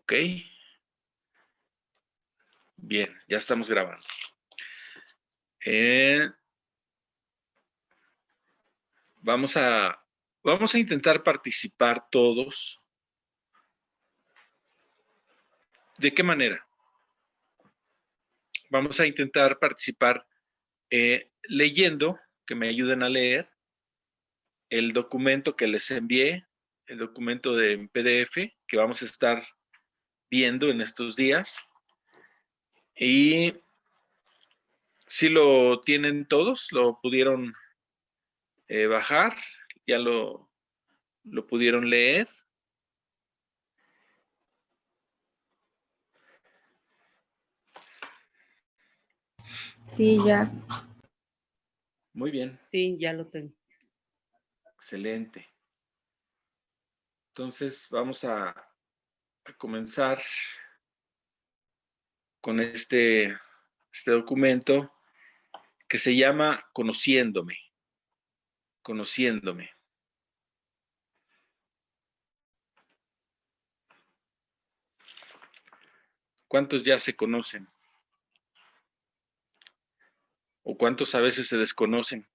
Ok. Bien, ya estamos grabando. Vamos a intentar participar todos. ¿De qué manera? Vamos a intentar participar leyendo, que me ayuden a leer el documento que les envié, el documento de PDF que vamos a estar viendo en estos días. Y si lo tienen todos, lo pudieron bajar, ya lo pudieron leer. Sí, ya. Muy bien. Sí, ya lo tengo. Excelente. Entonces vamos a comenzar con este documento que se llama Conociéndome. Conociéndome. ¿Cuántos ya se conocen? ¿O cuántos a veces se desconocen?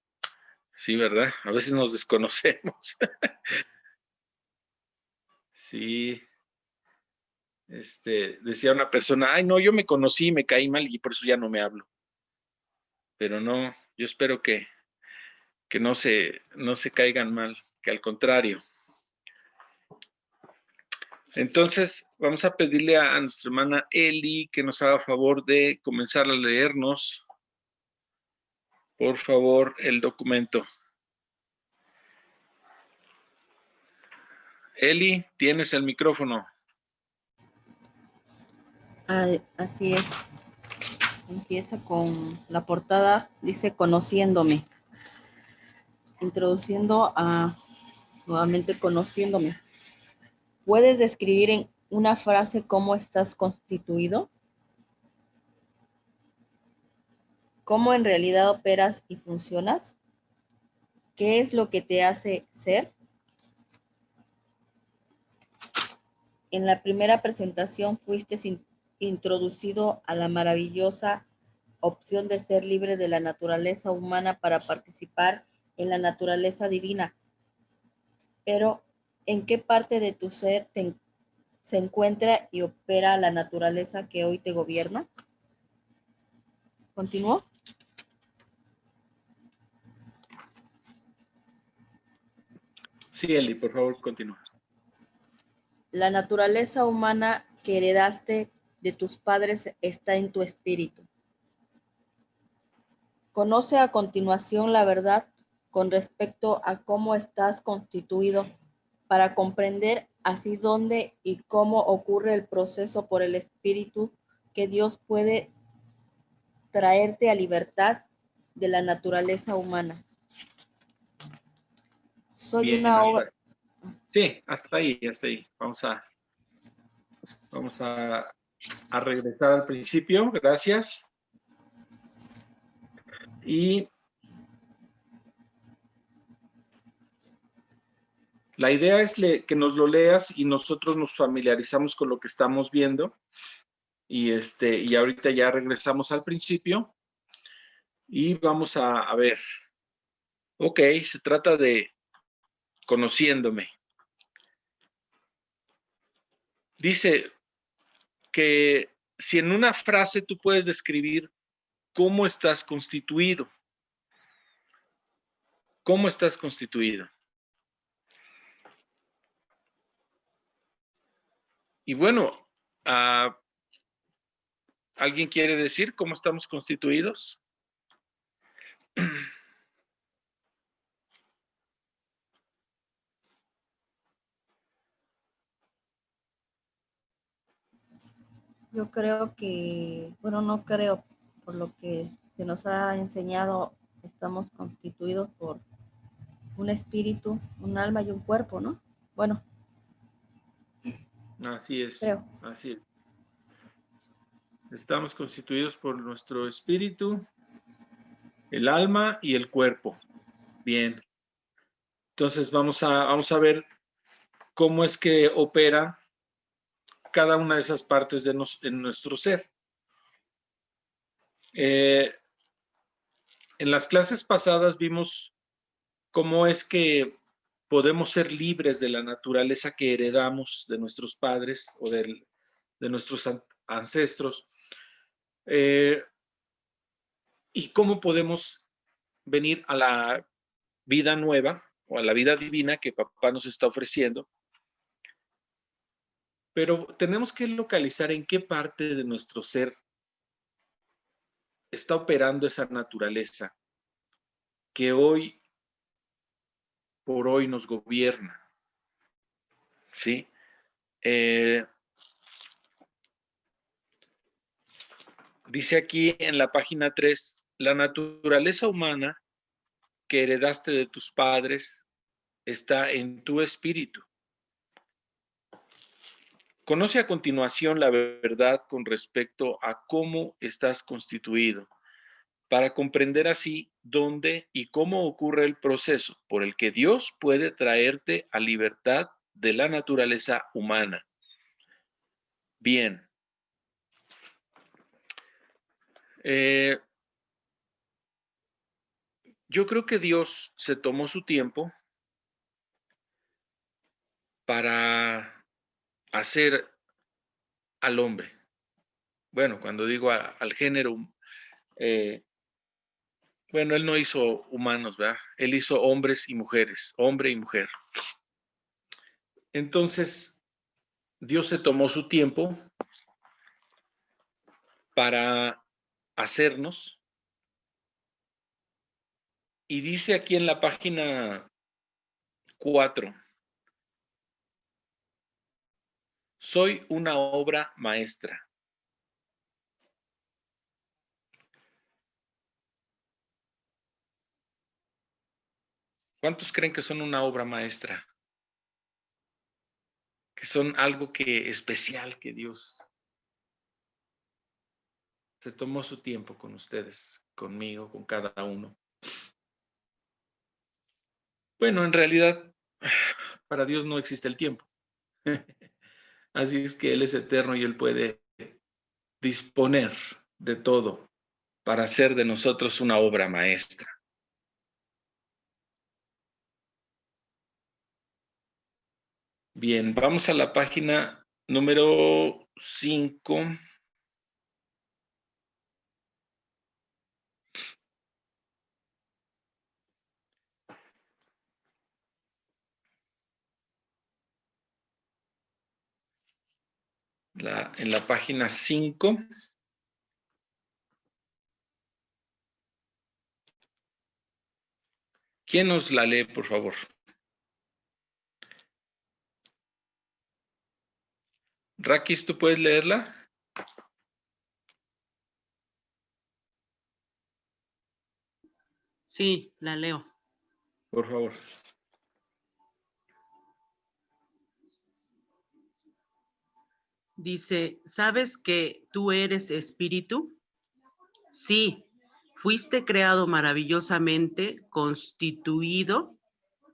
Sí, ¿verdad? A veces nos desconocemos. Sí. Decía una persona, ay, no, yo me conocí, me caí mal y por eso ya no me hablo. Pero no, yo espero que no se caigan mal, que al contrario. Entonces, vamos a pedirle a nuestra hermana Eli que nos haga favor de comenzar a leernos, por favor, el documento. Eli, tienes el micrófono. Así es. Empieza con la portada, dice Conociéndome. Introduciendo nuevamente Conociéndome. ¿Puedes describir en una frase cómo estás constituido? ¿Cómo en realidad operas y funcionas? ¿Qué es lo que te hace ser? En la primera presentación fuiste introducido a la maravillosa opción de ser libre de la naturaleza humana para participar en la naturaleza divina. Pero, ¿en qué parte de tu ser se encuentra y opera la naturaleza que hoy te gobierna? ¿Continúo? Sí, Eli, por favor, continúa. La naturaleza humana que heredaste de tus padres está en tu espíritu. Conoce a continuación la verdad con respecto a cómo estás constituido para comprender así dónde y cómo ocurre el proceso por el espíritu que Dios puede traerte a libertad de la naturaleza humana. Soy Bien, una obra. Sí, hasta ahí. Vamos a regresar al principio. Gracias. Y la idea es que nos lo leas y nosotros nos familiarizamos con lo que estamos viendo. Y ahorita ya regresamos al principio y vamos a ver. Ok, se trata de Conociéndome. Dice que si en una frase tú puedes describir cómo estás constituido. ¿Cómo estás constituido? Y bueno, ¿alguien quiere decir cómo estamos constituidos? Yo creo que, bueno, no creo, por lo que se nos ha enseñado, estamos constituidos por un espíritu, un alma y un cuerpo, ¿no? Bueno. Así es, creo. así es. Estamos constituidos por nuestro espíritu, el alma y el cuerpo. Bien. Entonces vamos a ver cómo es que opera cada una de esas partes en nuestro ser. En las clases pasadas vimos cómo es que podemos ser libres de la naturaleza que heredamos de nuestros padres o de nuestros ancestros, y cómo podemos venir a la vida nueva o a la vida divina que papá nos está ofreciendo. Pero tenemos que localizar en qué parte de nuestro ser está operando esa naturaleza que hoy por hoy nos gobierna. ¿Sí? Dice aquí en la página 3, la naturaleza humana que heredaste de tus padres está en tu espíritu. Conoce a continuación la verdad con respecto a cómo estás constituido, para comprender así dónde y cómo ocurre el proceso por el que Dios puede traerte a libertad de la naturaleza humana. Bien. Yo creo que Dios se tomó su tiempo para hacer al hombre. Bueno, cuando digo al género, bueno, Él no hizo humanos, ¿verdad? Él hizo hombres y mujeres, hombre y mujer. Entonces, Dios se tomó su tiempo para hacernos. Y dice aquí en la página 4, soy una obra maestra. ¿Cuántos creen que son una obra maestra? Que son algo que especial que Dios se tomó su tiempo con ustedes, conmigo, con cada uno. Bueno, en realidad, para Dios no existe el tiempo. Así es que Él es eterno y Él puede disponer de todo para hacer de nosotros una obra maestra. Bien, vamos a la página número 5. En la página 5. ¿Quién nos la lee, por favor? Rakis, ¿tú puedes leerla? Sí, la leo. Por favor. Dice, ¿sabes que tú eres espíritu? Sí, fuiste creado maravillosamente, constituido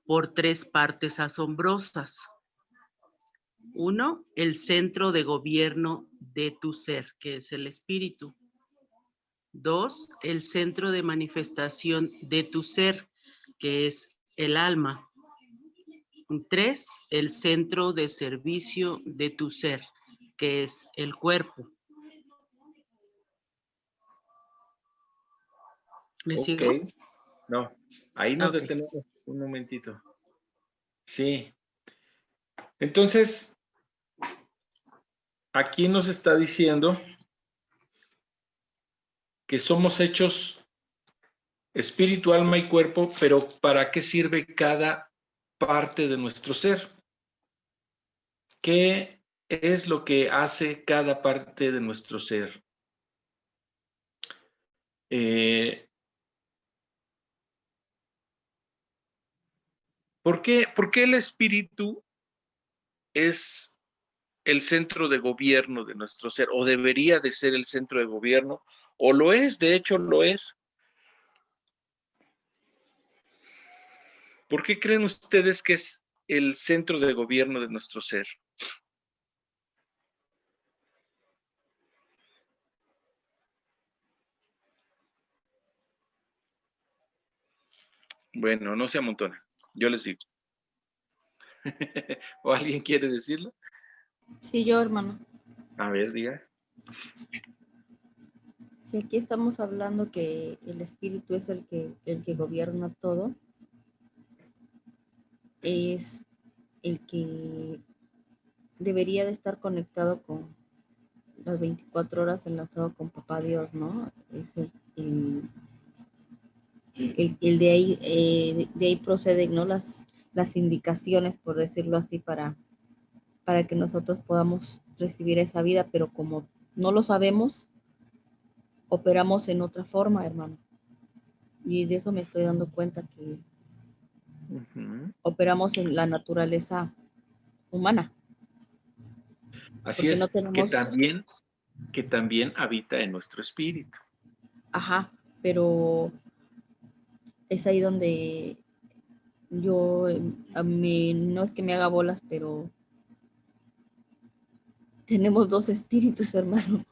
por 3 partes asombrosas. 1, el centro de gobierno de tu ser, que es el espíritu. 2, el centro de manifestación de tu ser, que es el alma. 3, el centro de servicio de tu ser, que es el cuerpo. ¿Me sigo? No, ahí nos Ok. detenemos un momentito. Sí. Entonces, aquí nos está diciendo que somos hechos espíritu, alma y cuerpo, pero ¿para qué sirve cada parte de nuestro ser? ¿Qué es lo que hace cada parte de nuestro ser? ¿Por qué el espíritu es el centro de gobierno de nuestro ser? ¿O debería de ser el centro de gobierno? ¿O lo es? De hecho, lo es. ¿Por qué creen ustedes que es el centro de gobierno de nuestro ser? Bueno, no se amontona. Yo les digo. ¿O alguien quiere decirlo? Sí, yo, hermano. A ver, diga. Si aquí estamos hablando que el espíritu es el que gobierna todo, es el que debería de estar conectado con las 24 horas enlazado con Papá Dios, ¿no? Es el de ahí proceden, ¿no? Las indicaciones, por decirlo así, para que nosotros podamos recibir esa vida, pero como no lo sabemos, operamos en otra forma, hermano. Y de eso me estoy dando cuenta que operamos en la naturaleza humana, Así porque no es, tenemos, que también habita en nuestro espíritu. ajá, pero es ahí donde yo, no es que me haga bolas, pero tenemos dos espíritus, hermano.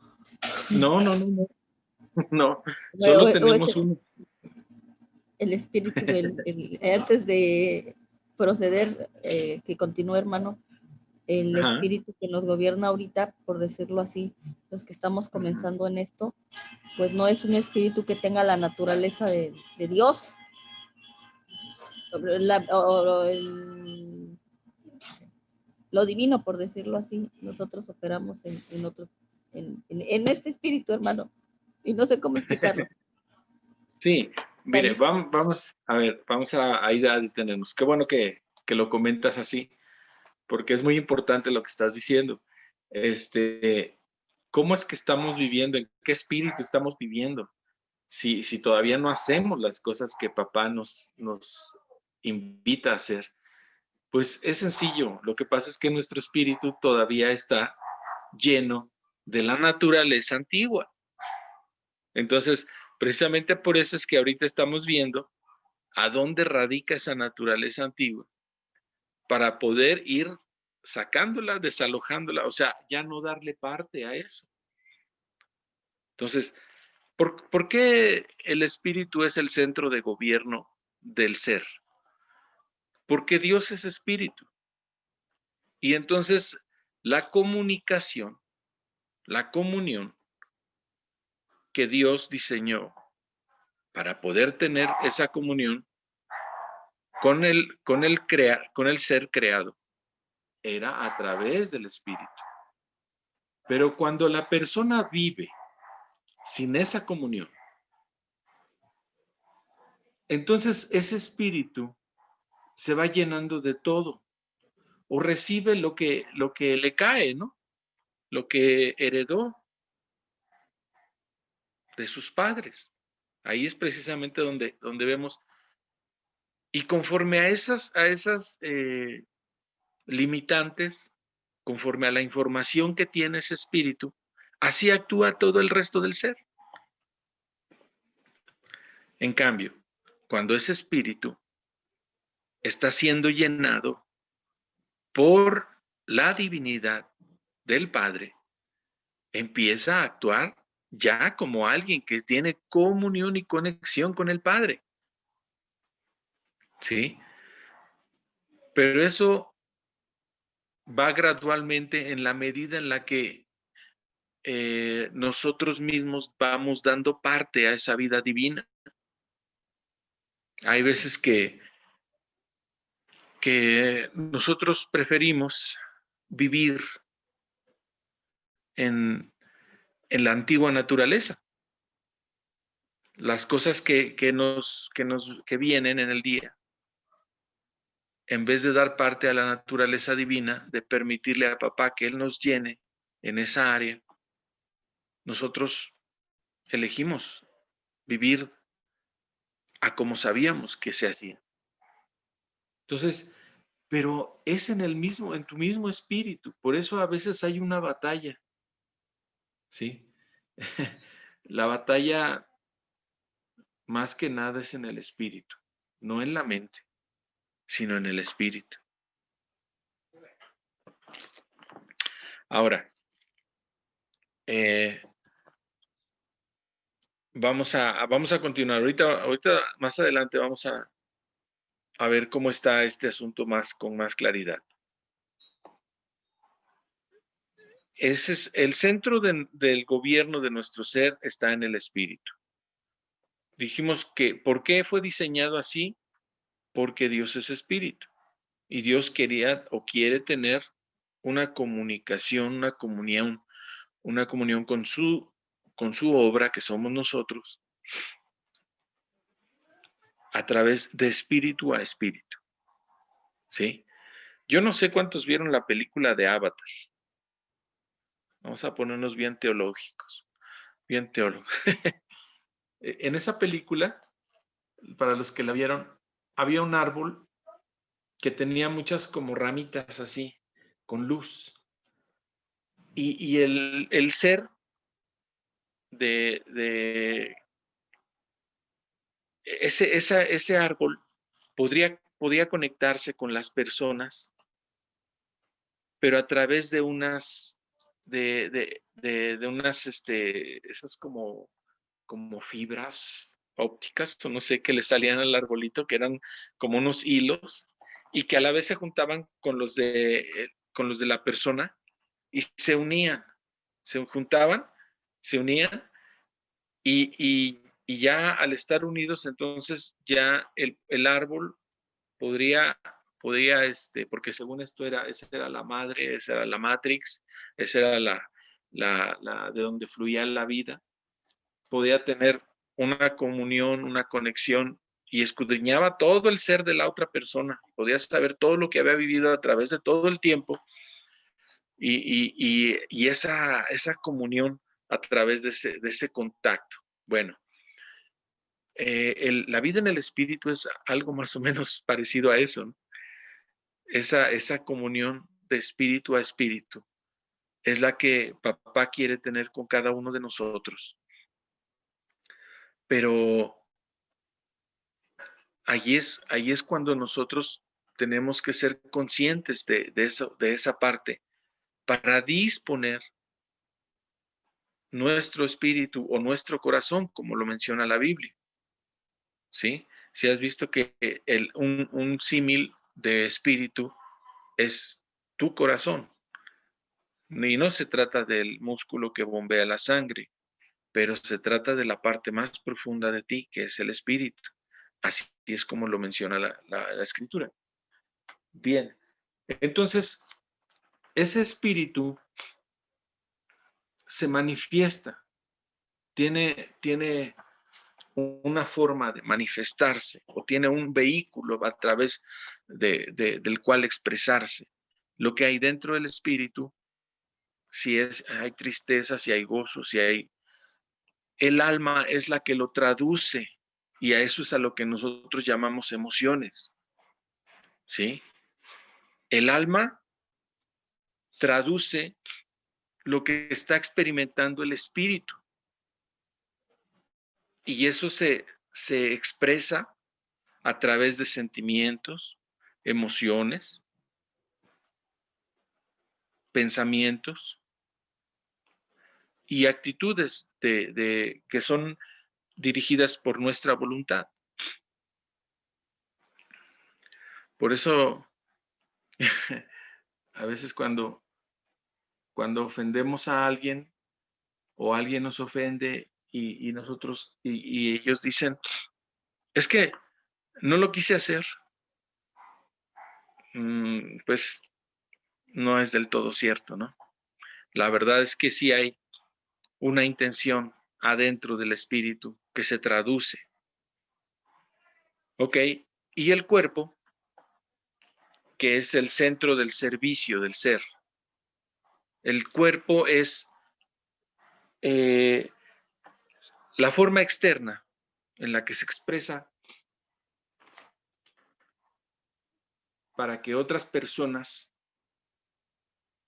No, no, no, no. No, O, solo o tenemos uno. el espíritu, antes de proceder, que continúe, hermano, el Ajá. espíritu que nos gobierna ahorita, por decirlo así, los que estamos comenzando en esto, pues no es un espíritu que tenga la naturaleza de Dios, lo divino, por decirlo así. Nosotros operamos en otro, en este espíritu, hermano, y no sé cómo explicarlo. Sí, Está mire, ahí. vamos a ver, vamos a ir a detenernos. Qué bueno que lo comentas así, porque es muy importante lo que estás diciendo. ¿Cómo es que estamos viviendo? ¿En qué espíritu estamos viviendo? Si todavía no hacemos las cosas que papá nos invita a hacer, pues es sencillo. Lo que pasa es que nuestro espíritu todavía está lleno de la naturaleza antigua. Entonces, precisamente por eso es que ahorita estamos viendo a dónde radica esa naturaleza antigua para poder ir sacándola, desalojándola, o sea, ya no darle parte a eso. Entonces, ¿por qué el espíritu es el centro de gobierno del ser? Porque Dios es espíritu. Y entonces la comunicación, la comunión que Dios diseñó para poder tener esa comunión con el ser creado, era a través del espíritu. Pero cuando la persona vive sin esa comunión, entonces ese espíritu se va llenando de todo o recibe lo que le cae, ¿no? Lo que heredó de sus padres. Ahí es precisamente donde vemos. Y conforme a esas limitantes, conforme a la información que tiene ese espíritu, así actúa todo el resto del ser. En cambio, cuando ese espíritu está siendo llenado por la divinidad del Padre, empieza a actuar ya como alguien que tiene comunión y conexión con el Padre. ¿Sí? Pero eso va gradualmente en la medida en la que nosotros mismos vamos dando parte a esa vida divina. Hay veces que nosotros preferimos vivir en la antigua naturaleza. Las cosas que vienen en el día, en vez de dar parte a la naturaleza divina, de permitirle a papá que él nos llene en esa área, nosotros elegimos vivir a como sabíamos que se hacía. Entonces, pero es en tu mismo espíritu. Por eso a veces hay una batalla, ¿sí? La batalla más que nada es en el espíritu, no en la mente, sino en el espíritu. Ahora, vamos a continuar. Ahorita más adelante vamos a a ver cómo está este asunto con más claridad. Ese es el centro del gobierno de nuestro ser, está en el espíritu. Dijimos que, ¿por qué fue diseñado así? Porque Dios es espíritu y Dios quería o quiere tener una comunicación, una comunión con su obra, que somos nosotros, a través de espíritu a espíritu. ¿Sí? Yo no sé cuántos vieron la película de Avatar. Vamos a ponernos bien teológicos, bien teólogos. En esa película, para los que la vieron, había un árbol que tenía muchas como ramitas así, con luz. Y el ser de ese árbol podría conectarse con las personas, pero a través de unas, de unas, esas como fibras ópticas, o no sé, que le salían al arbolito, que eran como unos hilos, y que a la vez se juntaban con los de la persona y se unían, se juntaban, se unían, y ya al estar unidos, entonces ya el árbol podría, porque según esto esa era la madre, esa era la matrix, esa era la de donde fluía la vida, podía tener una comunión, una conexión, y escudriñaba todo el ser de la otra persona, podía saber todo lo que había vivido a través de todo el tiempo, y esa comunión a través de ese contacto. Bueno, la vida en el espíritu es algo más o menos parecido a eso, ¿no? Esa comunión de espíritu a espíritu es la que papá quiere tener con cada uno de nosotros. Pero ahí es cuando nosotros tenemos que ser conscientes de eso, de esa parte, para disponer nuestro espíritu o nuestro corazón, como lo menciona la Biblia. ¿Sí? Si has visto que un símil de espíritu es tu corazón. Y no se trata del músculo que bombea la sangre, pero se trata de la parte más profunda de ti, que es el espíritu. Así es como lo menciona la escritura. Bien, entonces, ese espíritu se manifiesta, tiene una forma de manifestarse o tiene un vehículo a través del cual expresarse. Lo que hay dentro del espíritu, si hay tristeza, si hay gozo, si hay... El alma es la que lo traduce, y a eso es a lo que nosotros llamamos emociones. ¿Sí? El alma traduce lo que está experimentando el espíritu, y eso se expresa a través de sentimientos, emociones, pensamientos y actitudes que son dirigidas por nuestra voluntad. Por eso, a veces cuando ofendemos a alguien o alguien nos ofende y nosotros, y ellos dicen, es que no lo quise hacer, pues no es del todo cierto, ¿no? La verdad es que sí hay una intención adentro del espíritu que se traduce. ¿Ok? Y el cuerpo, que es el centro del servicio del ser. El cuerpo es la forma externa en la que se expresa para que otras personas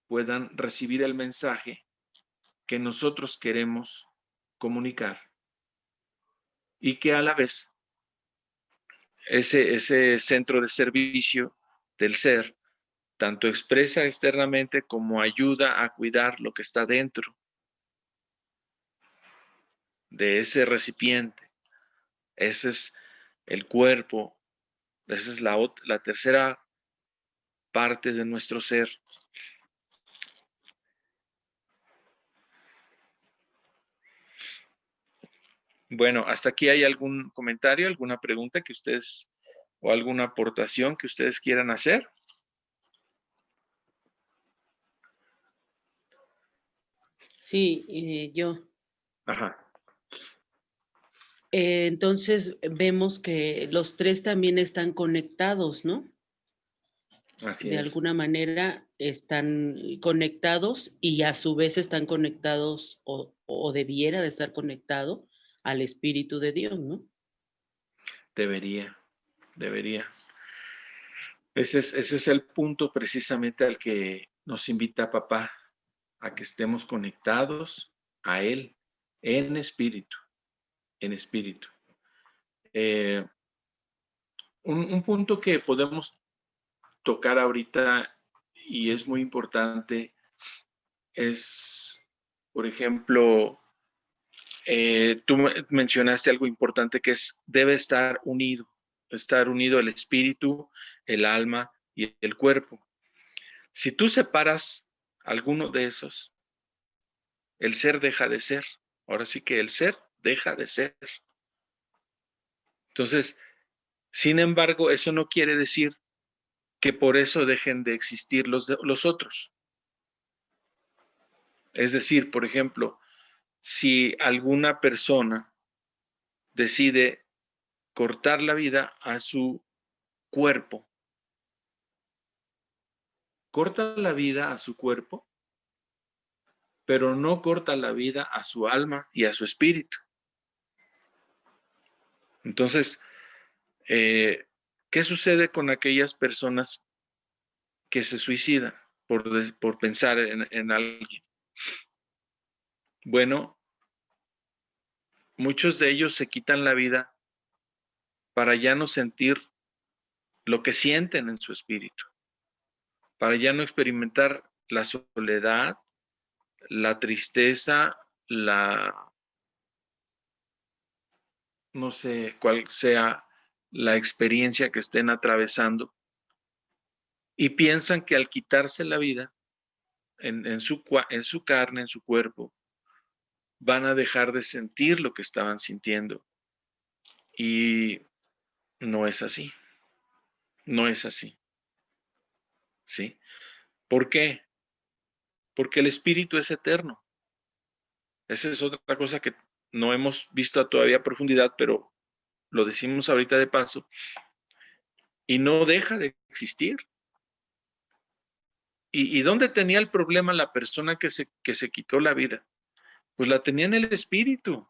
puedan recibir el mensaje que nosotros queremos comunicar, y que a la vez ese centro de servicio del ser tanto expresa externamente como ayuda a cuidar lo que está dentro de ese recipiente. Ese es el cuerpo Esa es la tercera parte de nuestro ser. Bueno, hasta aquí hay algún comentario, alguna pregunta que ustedes o alguna aportación que ustedes quieran hacer. Sí, yo. Ajá. Entonces vemos que los tres también están conectados, ¿no? Así De es. alguna manera están conectados y a su vez están conectados o debiera de estar conectado al Espíritu de Dios, ¿no? Debería. Ese es el punto precisamente al que nos invita papá, a que estemos conectados a Él en espíritu, en espíritu. Un punto que podemos tocar ahorita y es muy importante es, por ejemplo, tú mencionaste algo importante que es, debe estar unido el espíritu, el alma y el cuerpo. Si tú separas alguno de esos, el ser deja de ser. Ahora sí que el ser deja de ser. Entonces, sin embargo, eso no quiere decir que por eso dejen de existir los otros. Es decir, por ejemplo, si alguna persona decide cortar la vida a su cuerpo, corta la vida a su cuerpo, pero no corta la vida a su alma y a su espíritu. Entonces, ¿qué sucede con aquellas personas que se suicidan por pensar en alguien? Bueno, muchos de ellos se quitan la vida para ya no sentir lo que sienten en su espíritu, para ya no experimentar la soledad, la tristeza, no sé cuál sea la experiencia que estén atravesando, y piensan que al quitarse la vida en su carne, en su cuerpo, van a dejar de sentir lo que estaban sintiendo. Y no es así, no es así, ¿sí? ¿Por qué? Porque el espíritu es eterno. Esa es otra cosa que no hemos visto todavía a profundidad, pero lo decimos ahorita de paso, y no deja de existir. ¿Y dónde tenía el problema la persona que se quitó la vida? Pues la tenía en el espíritu.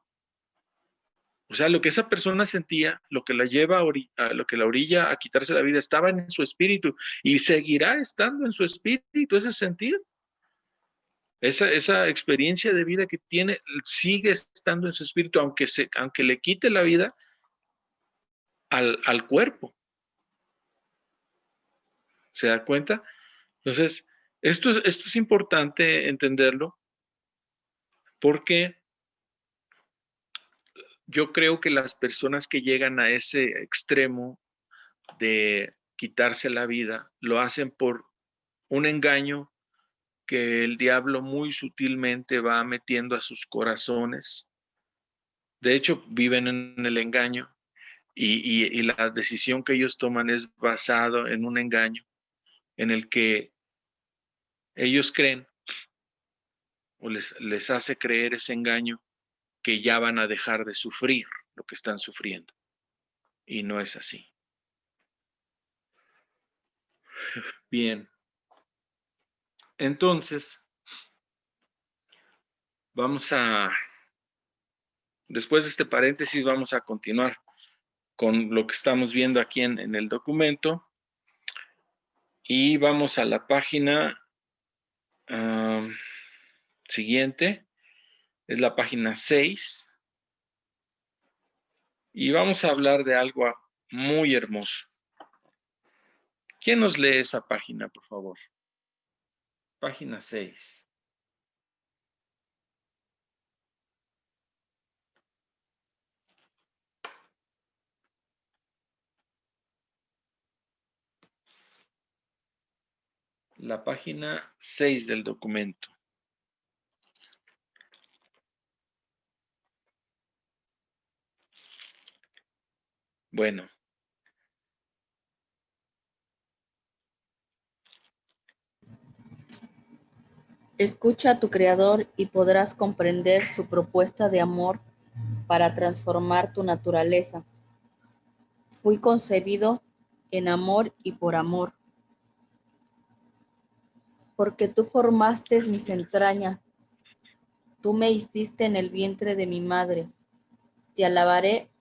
O sea, lo que esa persona sentía, lo que la lleva lo que la orilla a quitarse la vida, estaba en su espíritu y seguirá estando en su espíritu, ese sentir. Esa experiencia de vida que tiene sigue estando en su espíritu, aunque le quite la vida al cuerpo. ¿Se da cuenta? Entonces, esto es importante entenderlo porque yo creo que las personas que llegan a ese extremo de quitarse la vida lo hacen por un engaño que el diablo muy sutilmente va metiendo a sus corazones. De hecho, viven en el engaño y la decisión que ellos toman es basado en un engaño en el que ellos creen o les hace creer ese engaño que ya van a dejar de sufrir lo que están sufriendo. Y no es así. Bien. Entonces, después de este paréntesis, vamos a continuar con lo que estamos viendo aquí en el documento. Y vamos a la página siguiente, es la página 6. Y vamos a hablar de algo muy hermoso. ¿Quién nos lee esa página, por favor? Página 6. la página 6 del documento. Bueno. Escucha a tu Creador y podrás comprender su propuesta de amor para transformar tu naturaleza. Fui concebido en amor y por amor, porque tú formaste mis entrañas, tú me hiciste en el vientre de mi madre. Te alabaré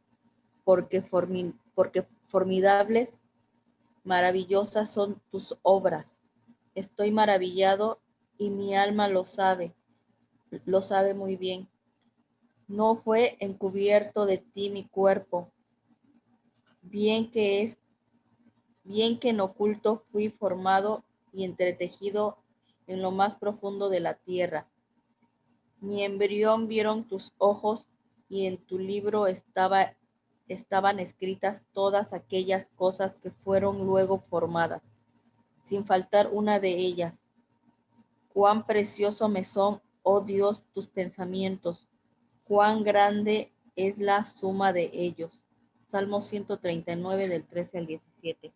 porque formidables, maravillosas son tus obras. Estoy maravillado y mi alma lo sabe muy bien. No fue encubierto de ti mi cuerpo, bien que en oculto fui formado y entretejido en lo más profundo de la tierra. Mi embrión vieron tus ojos y en tu libro estaban escritas todas aquellas cosas que fueron luego formadas, sin faltar una de ellas. Cuán precioso me son, oh Dios, tus pensamientos, cuán grande es la suma de ellos. Salmo 139 del 13 al 17.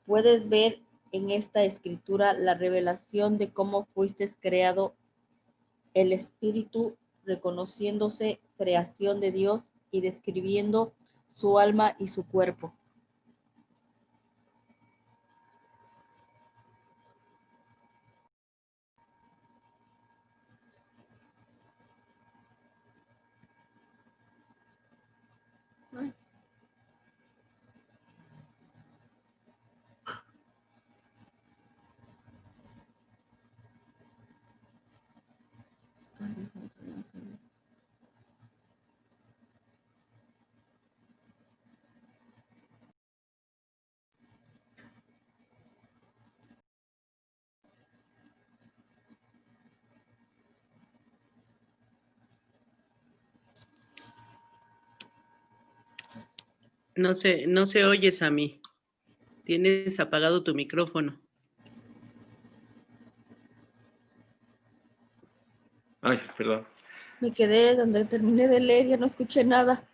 Puedes ver en esta escritura la revelación de cómo fuiste creado, el espíritu reconociéndose creación de Dios y describiendo su alma y su cuerpo. No se oyes a mí. Tienes apagado tu micrófono. Ay, perdón. Me quedé donde terminé de leer, ya no escuché nada.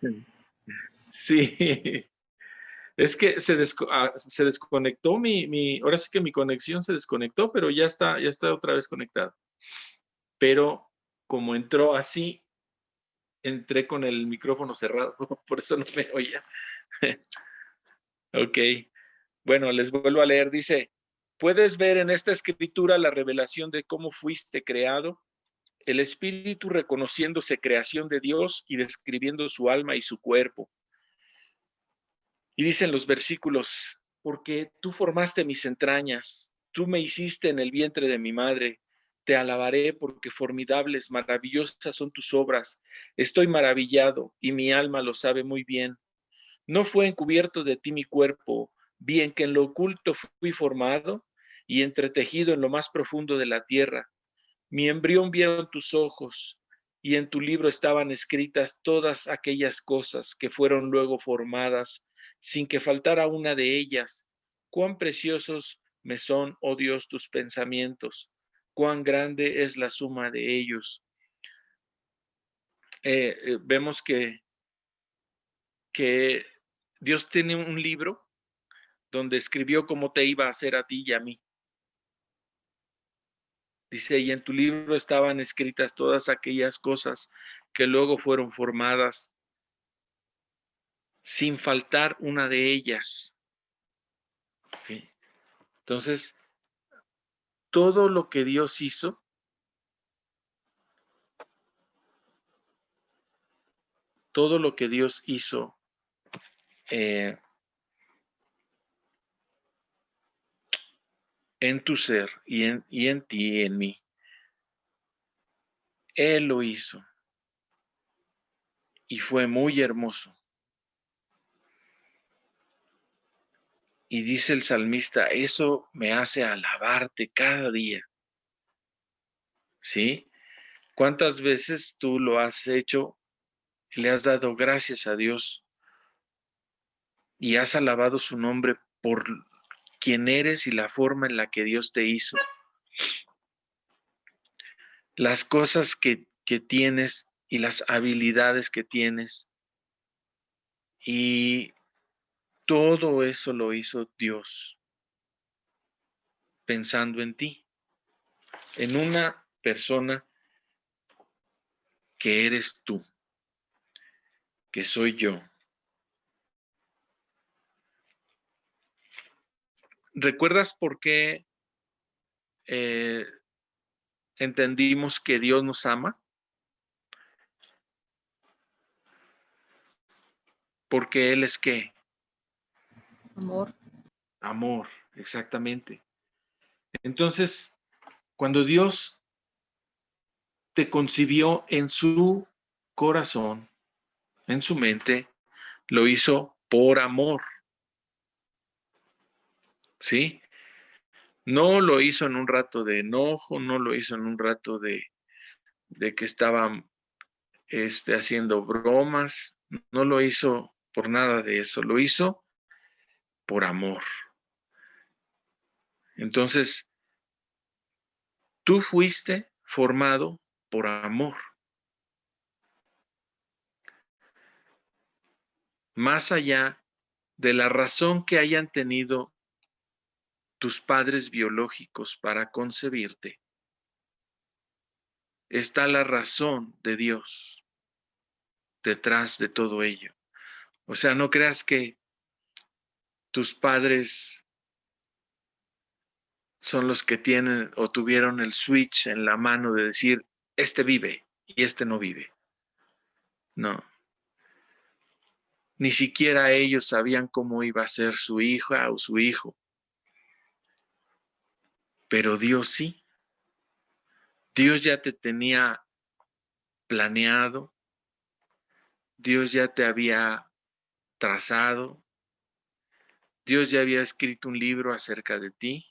Sí. Es que se desconectó ahora sí que mi conexión se desconectó, pero ya está otra vez conectado. Pero como entró así, entré con el micrófono cerrado, por eso no me oía. Ok, bueno, les vuelvo a leer. Dice, puedes ver en esta escritura la revelación de cómo fuiste creado, el espíritu reconociéndose creación de Dios y describiendo su alma y su cuerpo. Y dicen los versículos, porque tú formaste mis entrañas, tú me hiciste en el vientre de mi madre, te alabaré porque formidables, maravillosas son tus obras. Estoy maravillado y mi alma lo sabe muy bien. No fue encubierto de ti mi cuerpo, bien que en lo oculto fui formado y entretejido en lo más profundo de la tierra. Mi embrión vieron tus ojos y en tu libro estaban escritas todas aquellas cosas que fueron luego formadas, sin que faltara una de ellas. Cuán preciosos me son, oh Dios, tus pensamientos, cuán grande es la suma de ellos. Vemos que Dios tiene un libro donde escribió cómo te iba a hacer a ti y a mí. Dice, y en tu libro estaban escritas todas aquellas cosas que luego fueron formadas, sin faltar una de ellas. ¿Sí? Entonces, todo lo que Dios hizo, en tu ser y en ti y en mí, Él lo hizo y fue muy hermoso. Y dice el salmista, eso me hace alabarte cada día. ¿Sí? ¿Cuántas veces tú lo has hecho? Le has dado gracias a Dios y has alabado su nombre por quién eres y la forma en la que Dios te hizo. Las cosas que tienes y las habilidades que tienes. Y todo eso lo hizo Dios, pensando en ti, en una persona que eres tú, que soy yo. ¿Recuerdas por qué entendimos que Dios nos ama? Porque Él es ¿qué? Amor. Amor, exactamente. Entonces, cuando Dios te concibió en su corazón, en su mente, lo hizo por amor, ¿sí? No lo hizo en un rato de enojo, no lo hizo en un rato de que estaba haciendo bromas, no lo hizo por nada de eso, lo hizo por amor. Entonces, tú fuiste formado por amor. Más allá de la razón que hayan tenido tus padres biológicos para concebirte, está la razón de Dios detrás de todo ello. O sea, no creas que tus padres son los que tienen o tuvieron el switch en la mano de decir, este vive y este no vive. No. Ni siquiera ellos sabían cómo iba a ser su hija o su hijo. Pero Dios sí. Dios ya te tenía planeado. Dios ya te había trazado. Dios ya había escrito un libro acerca de ti.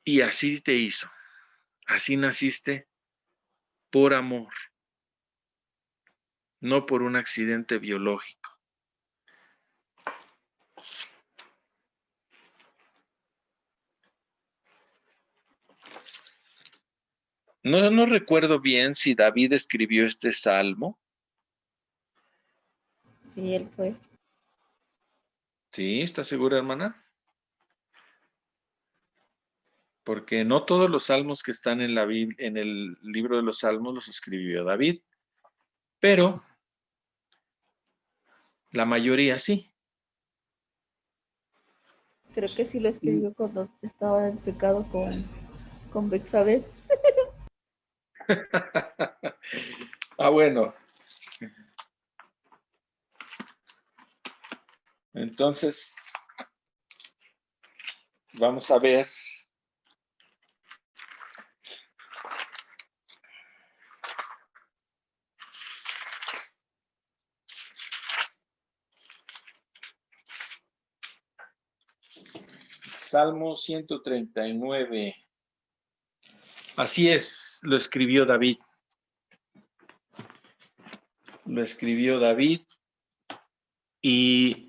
Y así te hizo. Así naciste por amor, no por un accidente biológico. No recuerdo bien si David escribió este salmo. Sí, él fue. ¿Sí? ¿Estás segura, hermana? Porque no todos los salmos que están en el libro de los salmos los escribió David, pero la mayoría sí. Creo que sí lo escribió cuando estaba en pecado con Bexabé. Bueno. Entonces, vamos a ver. Salmo 139. Así es, lo escribió David. Lo escribió David y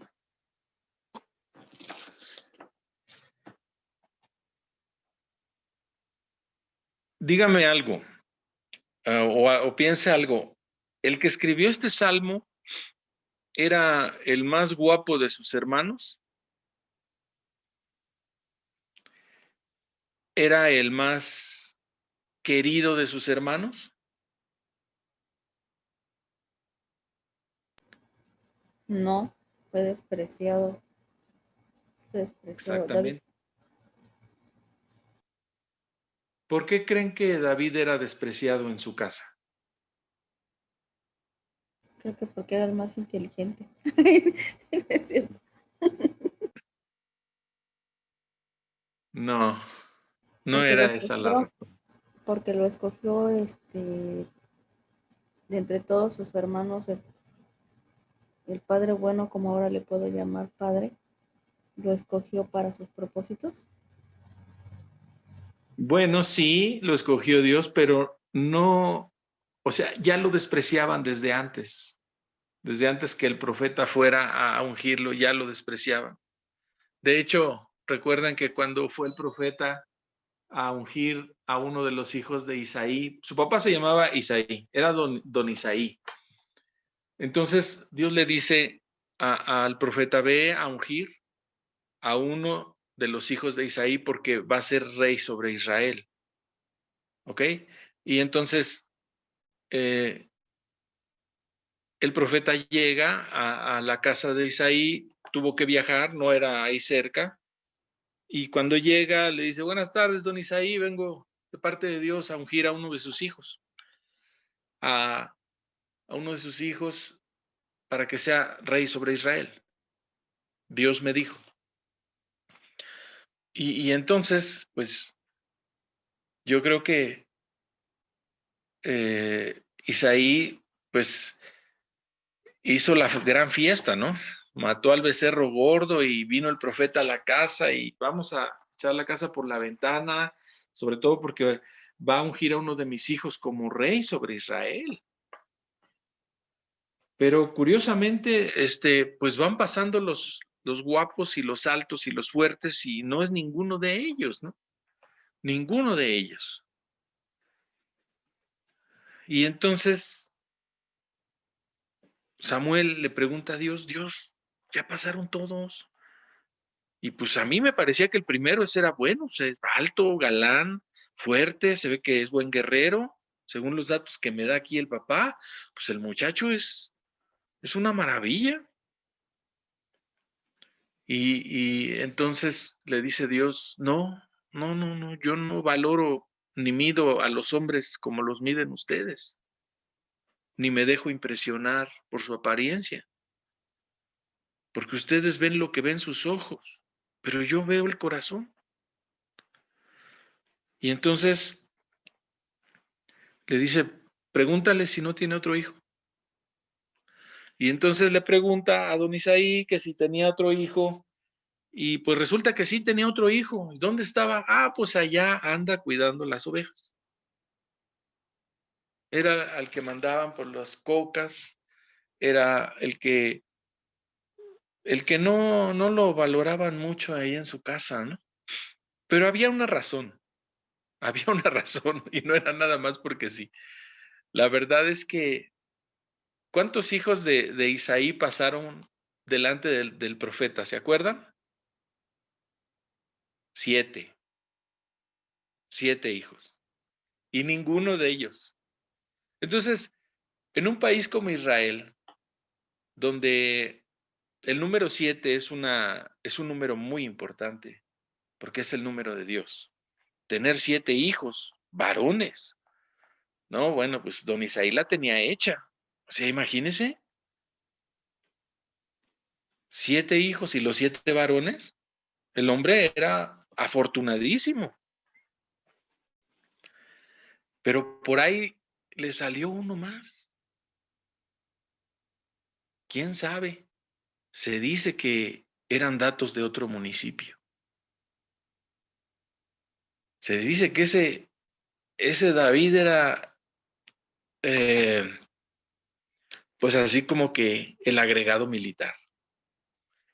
dígame algo, o piense algo. El que escribió este salmo era el más guapo de sus hermanos, era el más querido de sus hermanos. No, fue despreciado. Fue despreciado. David, Exactamente. ¿Por qué creen que David era despreciado en su casa? creo que porque era el más inteligente. Es cierto. No, no Porque lo era esa la escogió, razón. porque lo escogió de entre todos sus hermanos, el padre bueno, como ahora le puedo llamar padre, lo escogió para sus propósitos. Bueno, sí, lo escogió Dios, pero no, o sea, ya lo despreciaban desde antes. Desde antes que el profeta fuera a ungirlo, ya lo despreciaban. De hecho, recuerdan que cuando fue el profeta a ungir a uno de los hijos de Isaí, su papá se llamaba Isaí, era don Isaí. Entonces Dios le dice al profeta, ve a ungir a uno de los hijos de Isaí porque va a ser rey sobre Israel. ¿Ok? Y entonces el profeta llega a la casa de Isaí, tuvo que viajar, no era ahí cerca, y cuando llega le dice, buenas tardes, don Isaí, vengo de parte de Dios a ungir a uno de sus hijos, a uno de sus hijos para que sea rey sobre Israel. Dios me dijo. Y entonces, pues, yo creo que Isaí, pues, hizo la gran fiesta, ¿no? Mató al becerro gordo y vino el profeta a la casa y vamos a echar la casa por la ventana, sobre todo porque va a ungir a uno de mis hijos como rey sobre Israel. Pero curiosamente, pues van pasando los guapos y los altos y los fuertes y no es ninguno de ellos, ¿no? Ninguno de ellos. Y entonces Samuel le pregunta a Dios, Dios, ya pasaron todos. Y pues a mí me parecía que el primero ese era bueno, o sea, es alto, galán, fuerte, se ve que es buen guerrero, según los datos que me da aquí el papá, pues el muchacho es una maravilla. Y entonces le dice Dios, no, no, no, no, yo no valoro ni mido a los hombres como los miden ustedes, ni me dejo impresionar por su apariencia, porque ustedes ven lo que ven sus ojos, pero yo veo el corazón. Y entonces le dice, pregúntale si no tiene otro hijo. Y entonces le pregunta a don Isaí que si tenía otro hijo, y pues resulta que sí tenía otro hijo. ¿Y dónde estaba? Ah, pues allá anda cuidando las ovejas. Era al que mandaban por las cocas, era el que no lo valoraban mucho ahí en su casa, ¿no? Pero había una razón, y no era nada más porque sí. La verdad es que, ¿cuántos hijos de Isaí pasaron delante del profeta? ¿Se acuerdan? 7 hijos. Y ninguno de ellos. Entonces, en un país como Israel, donde el número 7 es un número muy importante, porque es el número de Dios. Tener 7 hijos, varones. No, bueno, pues don Isaí la tenía hecha. O sea, imagínese, 7 hijos y los 7 varones. El hombre era afortunadísimo. Pero por ahí le salió uno más. ¿Quién sabe? Se dice que eran datos de otro municipio. Se dice que ese David era, pues así como que el agregado militar,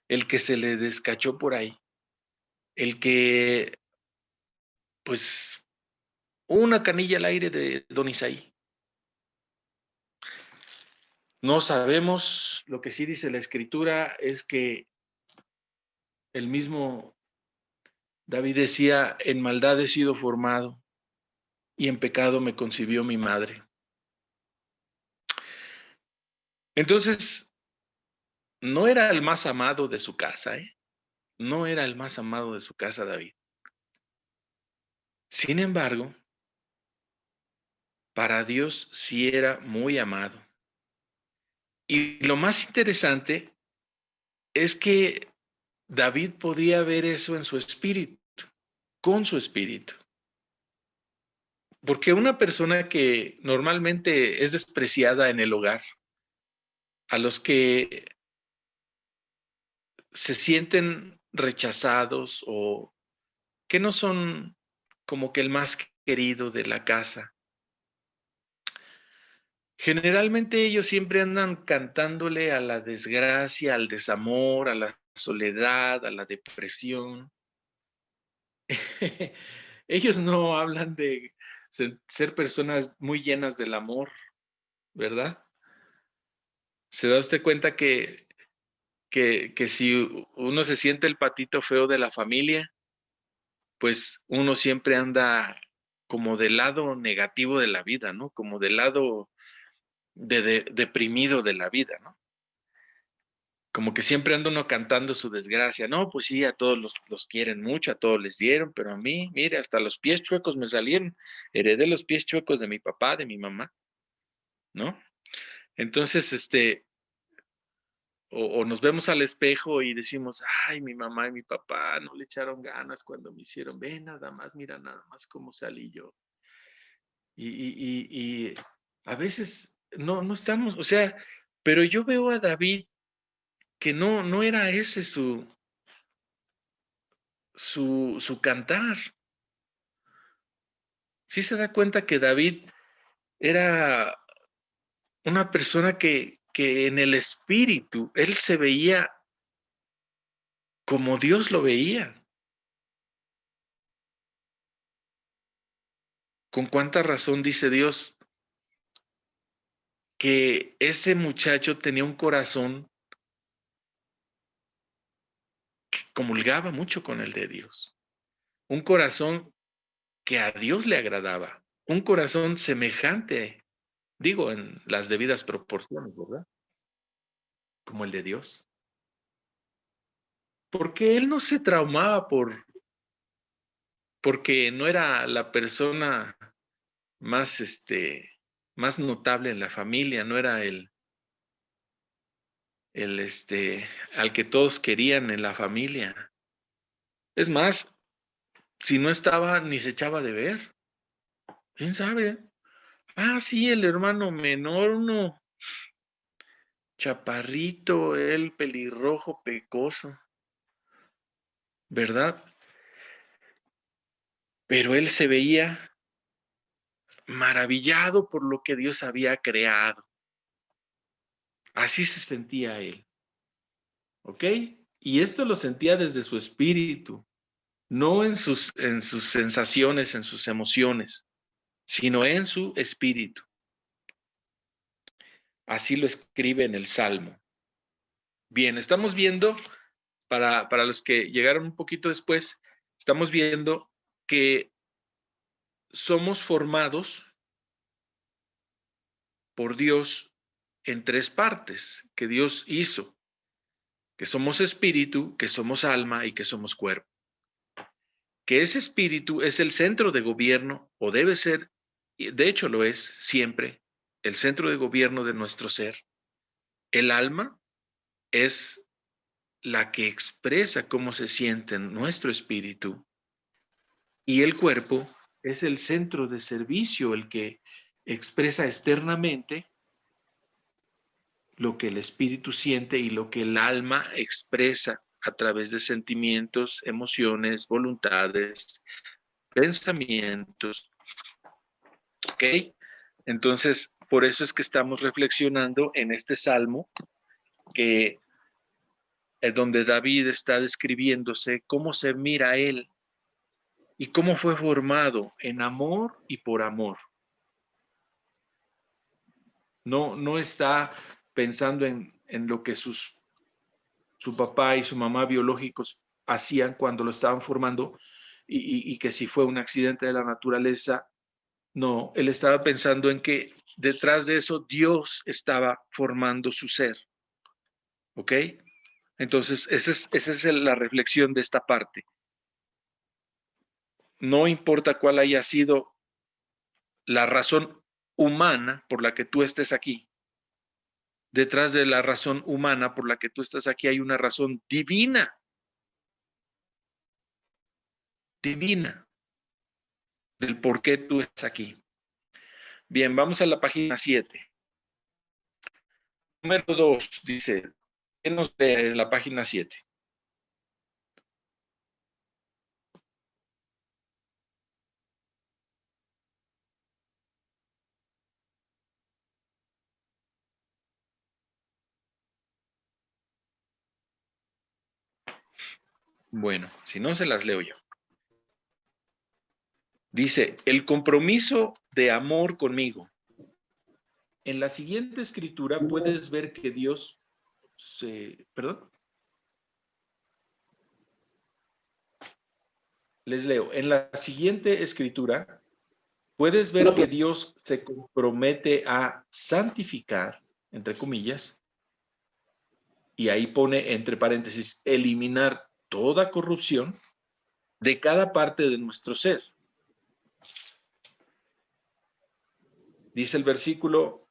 el que se le descachó por ahí, el que, pues, una canilla al aire de don Isaí. No sabemos, lo que sí dice la escritura es que el mismo David decía, en maldad he sido formado y en pecado me concibió mi madre. Entonces, no era el más amado de su casa, ¿eh? No era el más amado de su casa David. Sin embargo, para Dios sí era muy amado. Y lo más interesante es que David podía ver eso en su espíritu, con su espíritu. Porque una persona que normalmente es despreciada en el hogar, a los que se sienten rechazados o que no son como que el más querido de la casa, Generalmente ellos siempre andan cantándole a la desgracia, al desamor, a la soledad, a la depresión. Ellos no hablan de ser personas muy llenas del amor, ¿verdad? ¿Se da usted cuenta que si uno se siente el patito feo de la familia, pues uno siempre anda como del lado negativo de la vida, ¿no? Como del lado deprimido de la vida, ¿no? Como que siempre anda uno cantando su desgracia. No, pues sí, a todos los quieren mucho, a todos les dieron, pero a mí, mire, hasta los pies chuecos me salieron. Heredé los pies chuecos de mi papá, de mi mamá, ¿no? Entonces, o nos vemos al espejo y decimos, ay, mi mamá y mi papá no le echaron ganas cuando me hicieron, ve nada más, mira nada más cómo salí yo. Y a veces no estamos, o sea, pero yo veo a David que no era ese su cantar. Sí se da cuenta que David era una persona que en el espíritu, él se veía como Dios lo veía. ¿Con cuánta razón dice Dios que ese muchacho tenía un corazón que comulgaba mucho con el de Dios? Un corazón que a Dios le agradaba, un corazón semejante, digo, en las debidas proporciones, ¿verdad? Como el de Dios. Porque él no se traumaba porque no era la persona más, más notable en la familia, no era al que todos querían en la familia. Es más, si no estaba, ni se echaba de ver. ¿Quién sabe? Ah, sí, el hermano menor, uno chaparrito, el pelirrojo, pecoso, ¿verdad? Pero él se veía maravillado por lo que Dios había creado. Así se sentía él, ¿ok? Y esto lo sentía desde su espíritu, no en sus sensaciones, en sus emociones, sino en su espíritu. Así lo escribe en el Salmo. Bien, estamos viendo, para los que llegaron un poquito después, estamos viendo que somos formados por Dios en tres partes que Dios hizo, que somos espíritu, que somos alma y que somos cuerpo. Que ese espíritu es el centro de gobierno, o debe ser, y de hecho lo es siempre, el centro de gobierno de nuestro ser. El alma es la que expresa cómo se siente nuestro espíritu, y el cuerpo es el centro de servicio, el que expresa externamente lo que el espíritu siente y lo que el alma expresa a través de sentimientos, emociones, voluntades, pensamientos. ¿Ok? Entonces, por eso es que estamos reflexionando en este salmo que es donde David está describiéndose cómo se mira a él y cómo fue formado en amor y por amor. No está pensando en lo que su papá y su mamá biológicos hacían cuando lo estaban formando y que si fue un accidente de la naturaleza. No, él estaba pensando en que detrás de eso Dios estaba formando su ser. ¿Ok? Entonces, esa es la reflexión de esta parte. No importa cuál haya sido la razón humana por la que tú estés aquí. Detrás de la razón humana por la que tú estás aquí hay una razón divina. Divina. Del por qué tú estás aquí. Bien, vamos a la página 7. Número 2 dice, ¿qué nos lee la página 7? Bueno, si no, se las leo yo. Dice, el compromiso de amor conmigo. En la siguiente escritura puedes ver que Dios ¿Perdón? Les leo. En la siguiente escritura puedes ver que Dios se compromete a santificar, entre comillas, y ahí pone entre paréntesis, eliminar toda corrupción de cada parte de nuestro ser. Dice el versículo,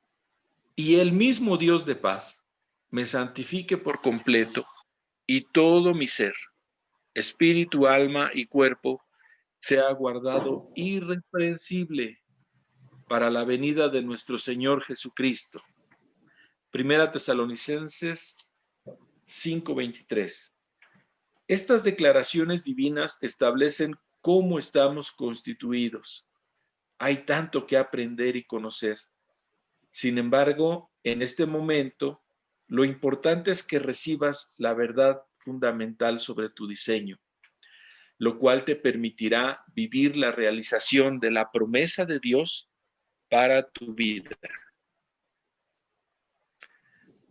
y el mismo Dios de paz me santifique por completo y todo mi ser, espíritu, alma y cuerpo, sea guardado irreprensible para la venida de nuestro Señor Jesucristo. Primera Tesalonicenses 5:23. Estas declaraciones divinas establecen cómo estamos constituidos. Hay tanto que aprender y conocer. Sin embargo, en este momento, lo importante es que recibas la verdad fundamental sobre tu diseño, lo cual te permitirá vivir la realización de la promesa de Dios para tu vida.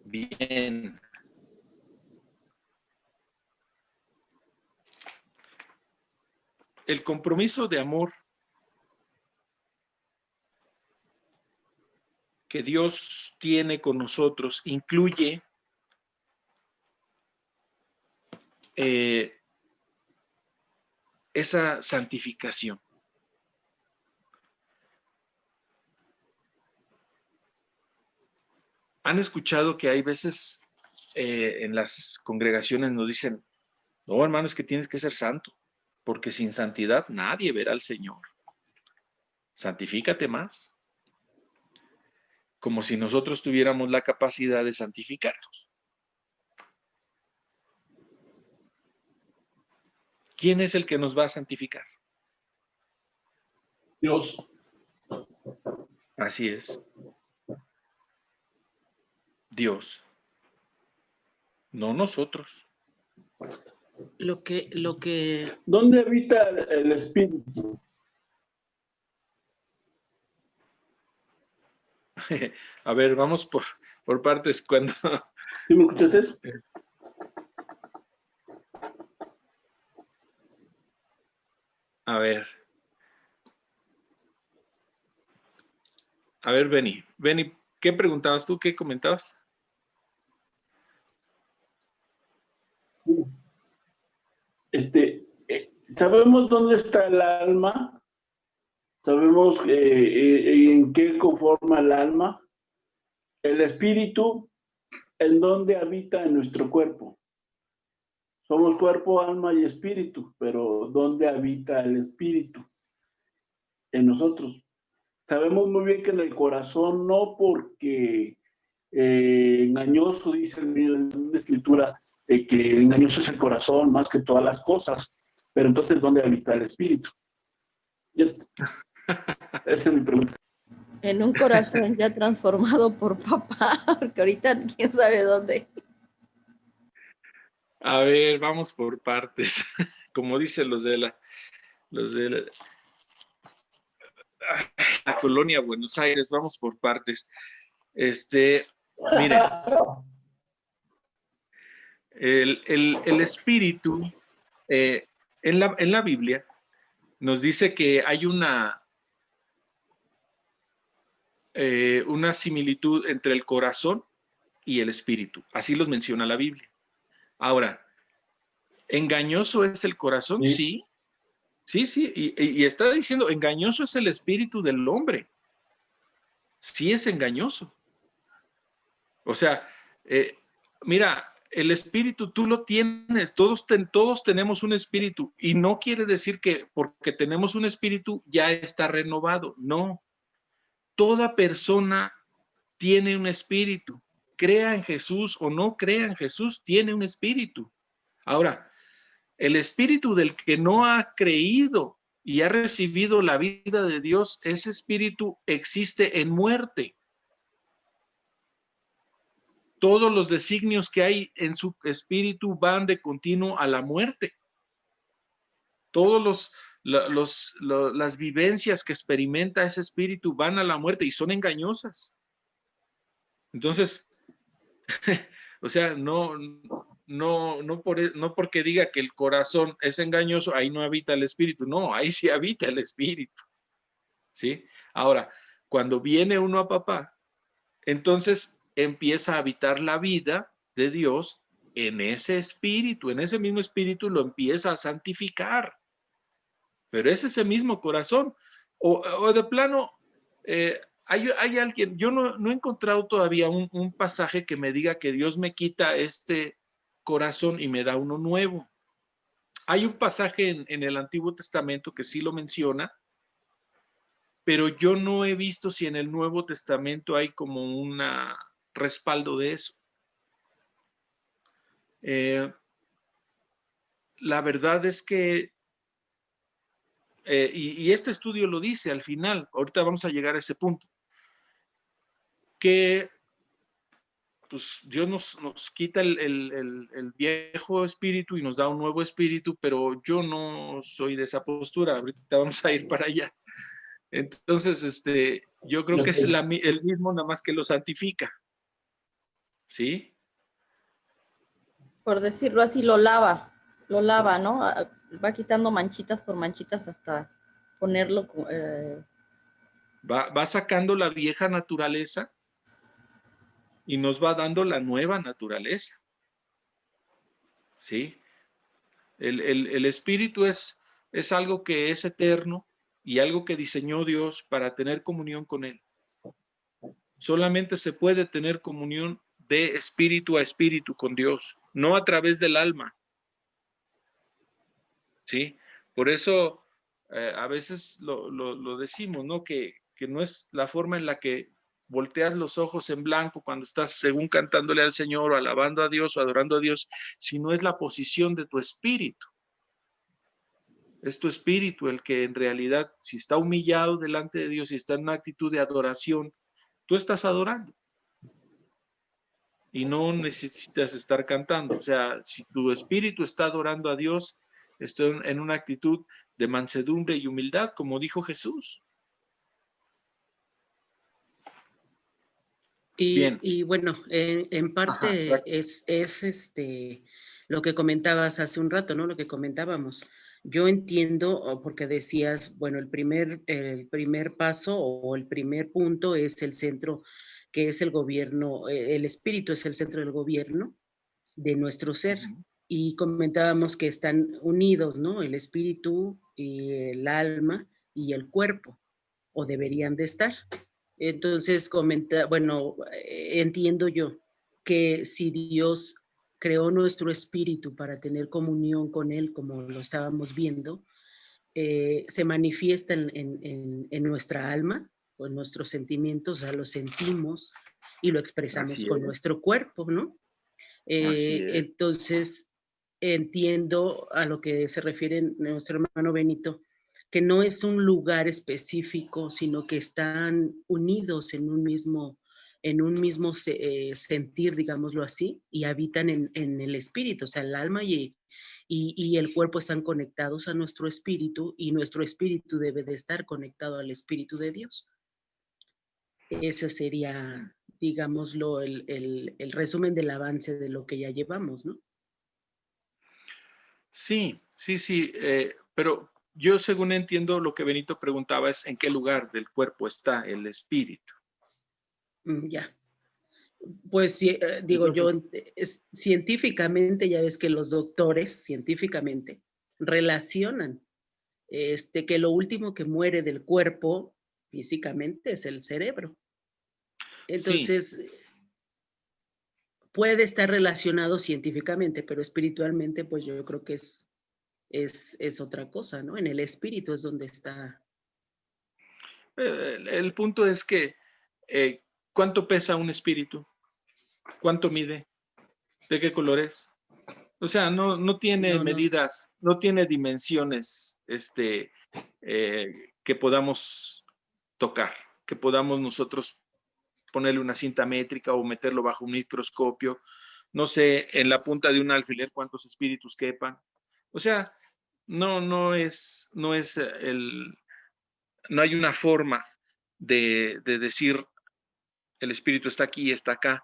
Bien. El compromiso de amor que Dios tiene con nosotros incluye esa santificación. ¿Han escuchado que hay veces en las congregaciones nos dicen, no, hermano, es que tienes que ser santo, porque sin santidad nadie verá al Señor? Santifícate más. Como si nosotros tuviéramos la capacidad de santificarnos. ¿Quién es el que nos va a santificar? Dios. Así es. Dios. No nosotros. Lo que... ¿Dónde habita el espíritu? A ver, vamos por partes. Cuando... ¿Sí me escuchas eso? A ver. A ver, Benny. Benny, ¿qué preguntabas tú? ¿Qué comentabas? Sí. ¿Sabemos dónde está el alma? ¿Sabemos en qué conforma el alma? El espíritu, ¿en dónde habita en nuestro cuerpo? Somos cuerpo, alma y espíritu, pero ¿dónde habita el espíritu? En nosotros. Sabemos muy bien que en el corazón, no, porque engañoso, dice en la escritura, que engañoso es el corazón más que todas las cosas. Pero entonces, ¿dónde habita el espíritu? Esa es mi pregunta. En un corazón ya transformado por papá, porque ahorita quién sabe dónde. A ver, vamos por partes. Como dicen los de la colonia Buenos Aires, vamos por partes. Miren, el espíritu en la Biblia nos dice que hay una similitud entre el corazón y el espíritu. Así los menciona la Biblia. Ahora, ¿engañoso es el corazón? Sí. Sí, y está diciendo, engañoso es el espíritu del hombre. Sí es engañoso. O sea, mira, el espíritu tú lo tienes, todos tenemos un espíritu, y no quiere decir que porque tenemos un espíritu ya está renovado. No, toda persona tiene un espíritu. Crea en Jesús o no crea en Jesús, tiene un espíritu. Ahora, el espíritu del que no ha creído y ha recibido la vida de Dios, ese espíritu existe en muerte. Todos los designios que hay en su espíritu van de continuo a la muerte. Todos las vivencias que experimenta ese espíritu van a la muerte y son engañosas. Entonces, o sea, no porque diga que el corazón es engañoso, ahí no habita el espíritu. No, ahí sí habita el espíritu. ¿Sí? Ahora, cuando viene uno a papá, entonces empieza a habitar la vida de Dios en ese espíritu, en ese mismo espíritu lo empieza a santificar. Pero es ese mismo corazón. O de plano, hay alguien, yo no he encontrado todavía un pasaje que me diga que Dios me quita este corazón y me da uno nuevo. Hay un pasaje en el Antiguo Testamento que sí lo menciona, pero yo no he visto si en el Nuevo Testamento hay como un respaldo de eso. La verdad es que, y este estudio lo dice al final, ahorita vamos a llegar a ese punto, que pues Dios nos quita el viejo espíritu y nos da un nuevo espíritu, pero yo no soy de esa postura, ahorita vamos a ir para allá. Entonces, yo creo que es el mismo, nada más que lo santifica. ¿Sí? Por decirlo así, lo lava, ¿no? Va quitando manchitas por manchitas hasta ponerlo. Va sacando la vieja naturaleza y nos va dando la nueva naturaleza. ¿Sí? El espíritu es algo que es eterno y algo que diseñó Dios para tener comunión con Él. Solamente se puede tener comunión de espíritu a espíritu con Dios, no a través del alma. ¿Sí? Por eso a veces lo decimos, ¿no? Que no es la forma en la que volteas los ojos en blanco cuando estás según cantándole al Señor o alabando a Dios o adorando a Dios, sino es la posición de tu espíritu. Es tu espíritu el que en realidad, si está humillado delante de Dios y está en una actitud de adoración, tú estás adorando. Y no necesitas estar cantando. O sea, si tu espíritu está adorando a Dios, está en una actitud de mansedumbre y humildad, como dijo Jesús. Bien. Y bueno, en parte Ajá, es lo que comentabas hace un rato, ¿no? Lo que comentábamos. Yo entiendo, porque decías, bueno, el primer paso o el primer punto es el centro, que es el gobierno, el espíritu es el centro del gobierno de nuestro ser. Y comentábamos que están unidos, ¿no? El espíritu y el alma y el cuerpo, o deberían de estar. Entonces, entiendo yo que si Dios creó nuestro espíritu para tener comunión con Él, como lo estábamos viendo, se manifiesta en nuestra alma, o en nuestros sentimientos, o sea, lo sentimos y lo expresamos con nuestro cuerpo, ¿no? Entonces, entiendo a lo que se refiere nuestro hermano Benito, que no es un lugar específico, sino que están unidos en un mismo sentir, digámoslo así, y habitan en el espíritu, o sea, el alma y el cuerpo están conectados a nuestro espíritu, y nuestro espíritu debe de estar conectado al espíritu de Dios. Ese sería, digámoslo, el resumen del avance de lo que ya llevamos, ¿no? Sí, pero yo según entiendo lo que Benito preguntaba es en qué lugar del cuerpo está el espíritu. Ya. Pues digo yo, científicamente, ya ves que los doctores científicamente relacionan que lo último que muere del cuerpo físicamente es el cerebro. Entonces, sí, puede estar relacionado científicamente, pero espiritualmente, pues yo creo que es otra cosa, ¿no? En el espíritu es donde está. El punto es que, ¿cuánto pesa un espíritu? ¿Cuánto mide? ¿De qué color es? O sea, no tiene medidas, no tiene dimensiones que podamos tocar, que podamos nosotros ponerle una cinta métrica o meterlo bajo un microscopio. No sé, en la punta de un alfiler cuántos espíritus quepan. O sea, no hay una forma de decir el espíritu está aquí y está acá.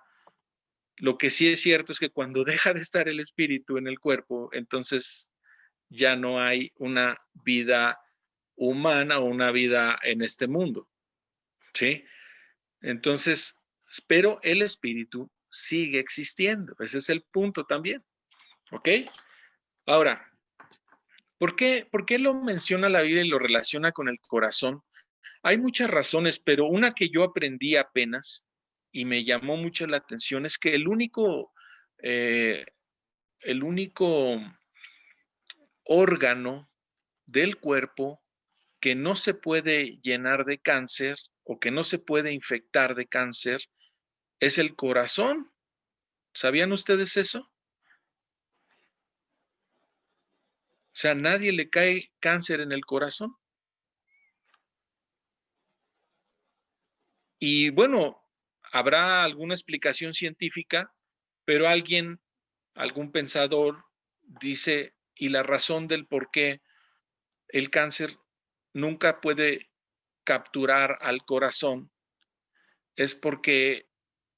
Lo que sí es cierto es que cuando deja de estar el espíritu en el cuerpo, entonces ya no hay una vida humana o una vida en este mundo, ¿sí? Entonces, pero el espíritu sigue existiendo. Ese es el punto también, ¿ok? Ahora, ¿por qué lo menciona la Biblia y lo relaciona con el corazón? Hay muchas razones, pero una que yo aprendí apenas y me llamó mucho la atención es que eh, el único órgano del cuerpo que no se puede llenar de cáncer o que no se puede infectar de cáncer es el corazón. ¿Sabían ustedes eso? O sea, nadie le cae cáncer en el corazón. Y bueno, habrá alguna explicación científica, pero algún pensador dice, y la razón del por qué el cáncer nunca puede capturar al corazón es porque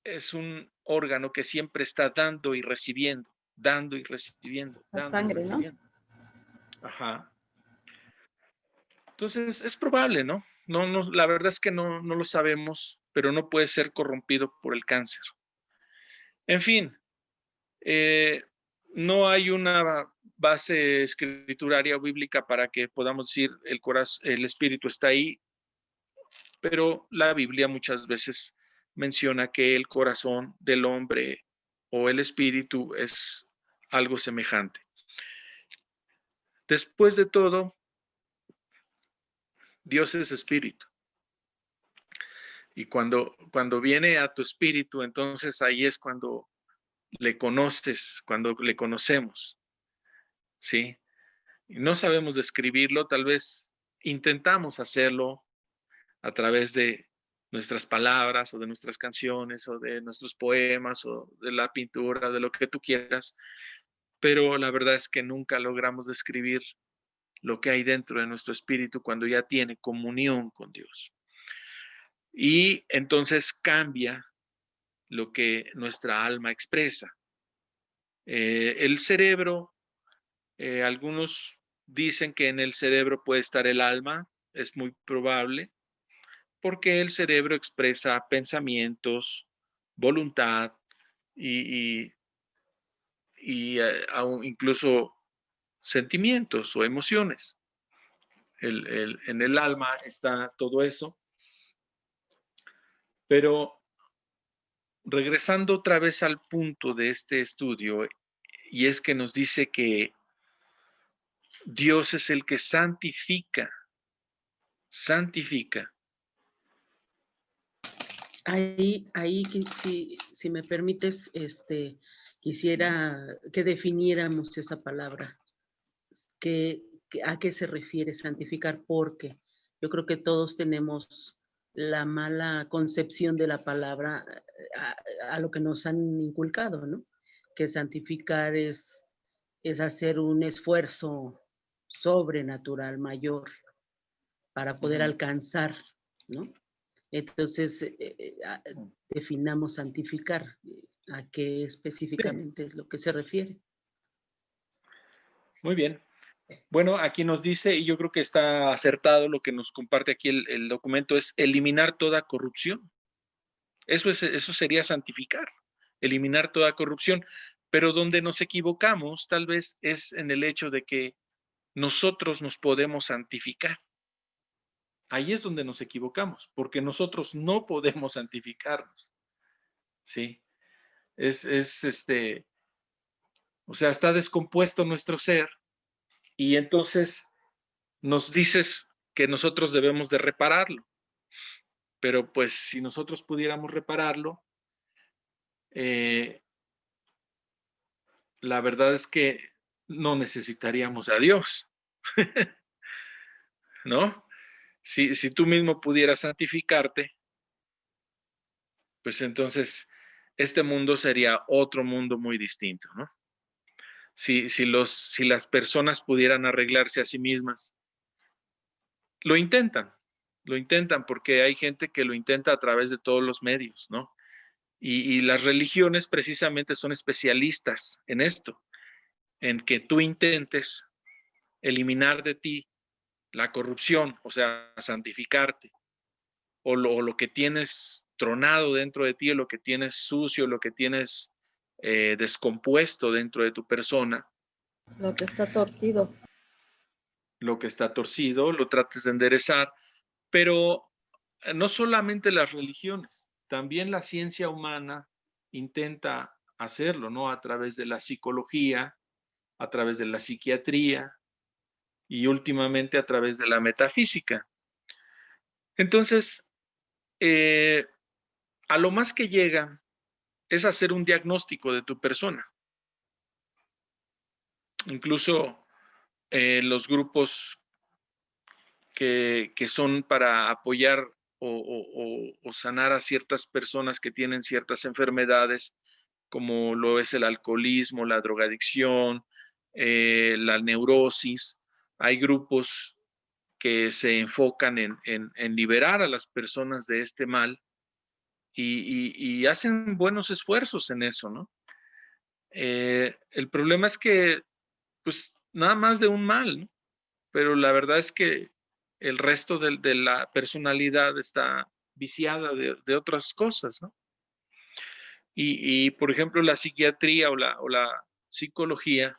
es un órgano que siempre está dando y recibiendo, dando y recibiendo, La dando y sangre, ¿no? recibiendo. Ajá. Entonces es probable, ¿no? No, la verdad es que no lo sabemos, pero no puede ser corrompido por el cáncer. En fin, no hay una base escrituraria o bíblica para que podamos decir el espíritu está ahí, pero la Biblia muchas veces menciona que el corazón del hombre o el espíritu es algo semejante. Después de todo, Dios es espíritu. Y cuando viene a tu espíritu, entonces ahí es cuando le conoces, cuando le conocemos, ¿sí? Y no sabemos describirlo, tal vez intentamos hacerlo a través de nuestras palabras o de nuestras canciones o de nuestros poemas o de la pintura, de lo que tú quieras, pero la verdad es que nunca logramos describir lo que hay dentro de nuestro espíritu cuando ya tiene comunión con Dios. Y entonces cambia lo que nuestra alma expresa. El cerebro, algunos dicen que en el cerebro puede estar el alma, es muy probable, porque el cerebro expresa pensamientos, voluntad y incluso sentimientos o emociones. En el alma está todo eso, pero regresando otra vez al punto de este estudio, y es que nos dice que Dios es el que santifica. Ahí si me permites, quisiera que definiéramos esa palabra. ¿A qué se refiere santificar? Porque yo creo que todos tenemos la mala concepción de la palabra a lo que nos han inculcado, ¿no? Que santificar es hacer un esfuerzo sobrenatural mayor para poder alcanzar, ¿no? Entonces, definamos santificar. ¿A qué específicamente es lo que se refiere? Muy bien. Bueno, aquí nos dice, y yo creo que está acertado lo que nos comparte aquí el documento, es eliminar toda corrupción. Eso sería santificar, eliminar toda corrupción. Pero donde nos equivocamos, tal vez, es en el hecho de que nosotros nos podemos santificar. Ahí es donde nos equivocamos, porque nosotros no podemos santificarnos. ¿Sí? O sea, está descompuesto nuestro ser y entonces nos dices que nosotros debemos de repararlo. Pero pues si nosotros pudiéramos repararlo, la verdad es que no necesitaríamos a Dios, ¿no? Si tú mismo pudieras santificarte, pues entonces este mundo sería otro mundo muy distinto, ¿no? si las personas pudieran arreglarse a sí mismas. Lo intentan porque hay gente que lo intenta a través de todos los medios, ¿no? Y las religiones precisamente son especialistas en esto, en que tú intentes eliminar de ti la corrupción, o sea, santificarte, o lo que tienes tronado dentro de ti, o lo que tienes sucio, lo que tienes descompuesto dentro de tu persona. Lo que está torcido. Lo que está torcido, lo trates de enderezar, pero no solamente las religiones, también la ciencia humana intenta hacerlo, ¿no? A través de la psicología, a través de la psiquiatría y últimamente a través de la metafísica. Entonces, a lo más que llega es hacer un diagnóstico de tu persona. Incluso los grupos que son para apoyar o sanar a ciertas personas que tienen ciertas enfermedades, como lo es el alcoholismo, la drogadicción, la neurosis. Hay grupos que se enfocan en liberar a las personas de este mal y hacen buenos esfuerzos en eso, ¿no? El problema es que, pues, nada más de un mal, ¿no? Pero la verdad es que el resto de la personalidad está viciada de otras cosas, ¿no? Por ejemplo, la psiquiatría o la psicología,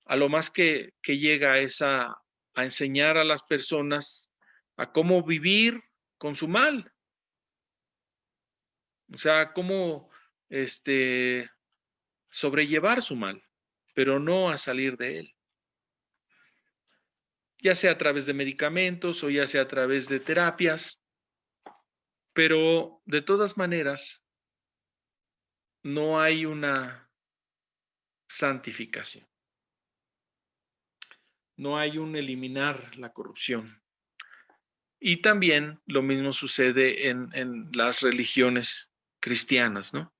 a lo más que llega es a enseñar a las personas a cómo vivir con su mal. O sea, cómo sobrellevar su mal, pero no a salir de él. Ya sea a través de medicamentos o ya sea a través de terapias, pero de todas maneras no hay una santificación. No hay un eliminar la corrupción. Y también lo mismo sucede en las religiones cristianas, ¿no?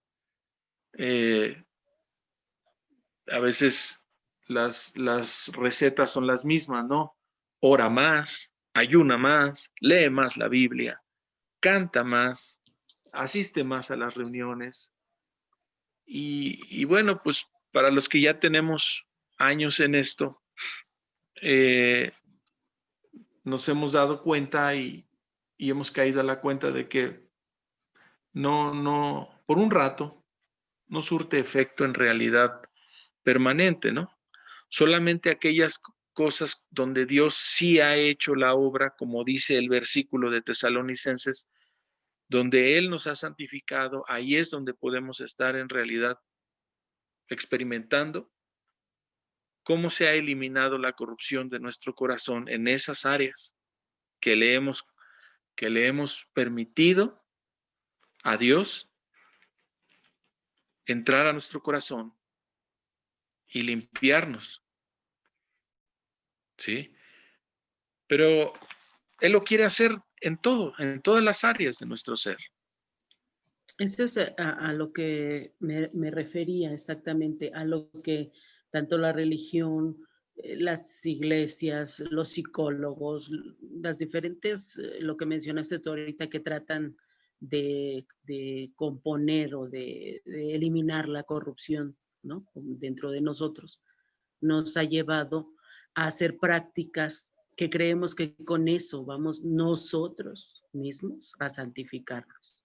A veces las recetas son las mismas, ¿no? Ora más, ayuna más, lee más la Biblia, canta más, asiste más a las reuniones. Y bueno, pues para los que ya tenemos años en esto, nos hemos dado cuenta y hemos caído a la cuenta de que no, por un rato, no surte efecto en realidad permanente, ¿no? Solamente aquellas cosas donde Dios sí ha hecho la obra, como dice el versículo de Tesalonicenses, donde Él nos ha santificado, ahí es donde podemos estar en realidad experimentando cómo se ha eliminado la corrupción de nuestro corazón en esas áreas que le hemos permitido a Dios entrar a nuestro corazón y limpiarnos, ¿sí? Pero Él lo quiere hacer en todo, en todas las áreas de nuestro ser. Eso es a lo que me refería exactamente, a lo que tanto la religión, las iglesias, los psicólogos, las diferentes, lo que mencionaste tú ahorita, que tratan de componer o de eliminar la corrupción, ¿no? Dentro de nosotros, nos ha llevado a hacer prácticas que creemos que con eso vamos nosotros mismos a santificarnos.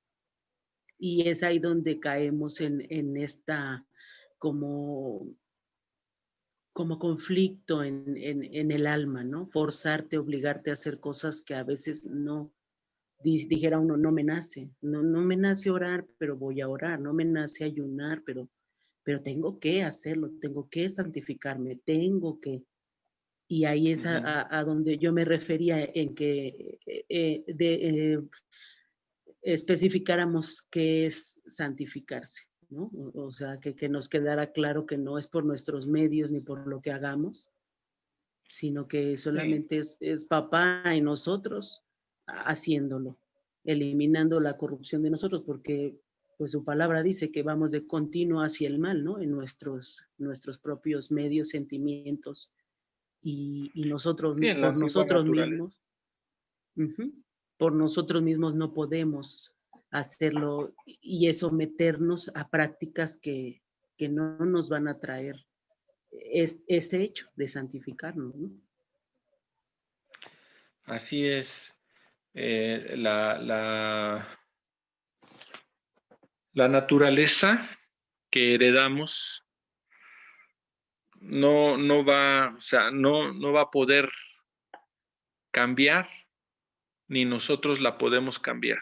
Y es ahí donde caemos en esta como conflicto en el alma, ¿no? Forzarte, obligarte a hacer cosas que a veces no, dijera uno, no me nace, no me nace orar, pero voy a orar, no me nace ayunar, pero tengo que hacerlo, tengo que santificarme, tengo que. Y ahí es a donde yo me refería en que especificáramos qué es santificarse, ¿no? O sea, que nos quedara claro que no es por nuestros medios ni por lo que hagamos, sino que solamente es papá y nosotros haciéndolo, eliminando la corrupción de nosotros, porque pues su palabra dice que vamos de continuo hacia el mal, ¿no? En nuestros propios medios, sentimientos y nosotros, Sí, en la por antigua nosotros naturaleza. mismos, ujú, por nosotros mismos no podemos hacerlo y es someternos a prácticas que no nos van a traer ese hecho de santificarnos, ¿no? Así es. La naturaleza que heredamos no va, o sea, no va a poder cambiar, ni nosotros la podemos cambiar,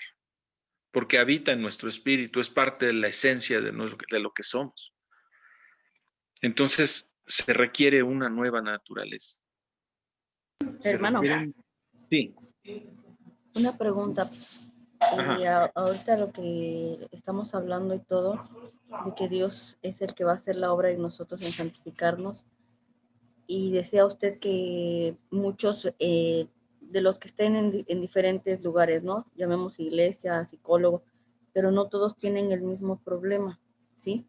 porque habita en nuestro espíritu, es parte de la esencia de lo que somos. Entonces, se requiere una nueva naturaleza. Hermano, Sí. una pregunta. Ajá. Ahorita lo que estamos hablando y todo, de que Dios es el que va a hacer la obra y nosotros en santificarnos. Y desea usted que muchos de los que estén en diferentes lugares, ¿no? Llamemos iglesia, psicólogo, pero no todos tienen el mismo problema, ¿sí?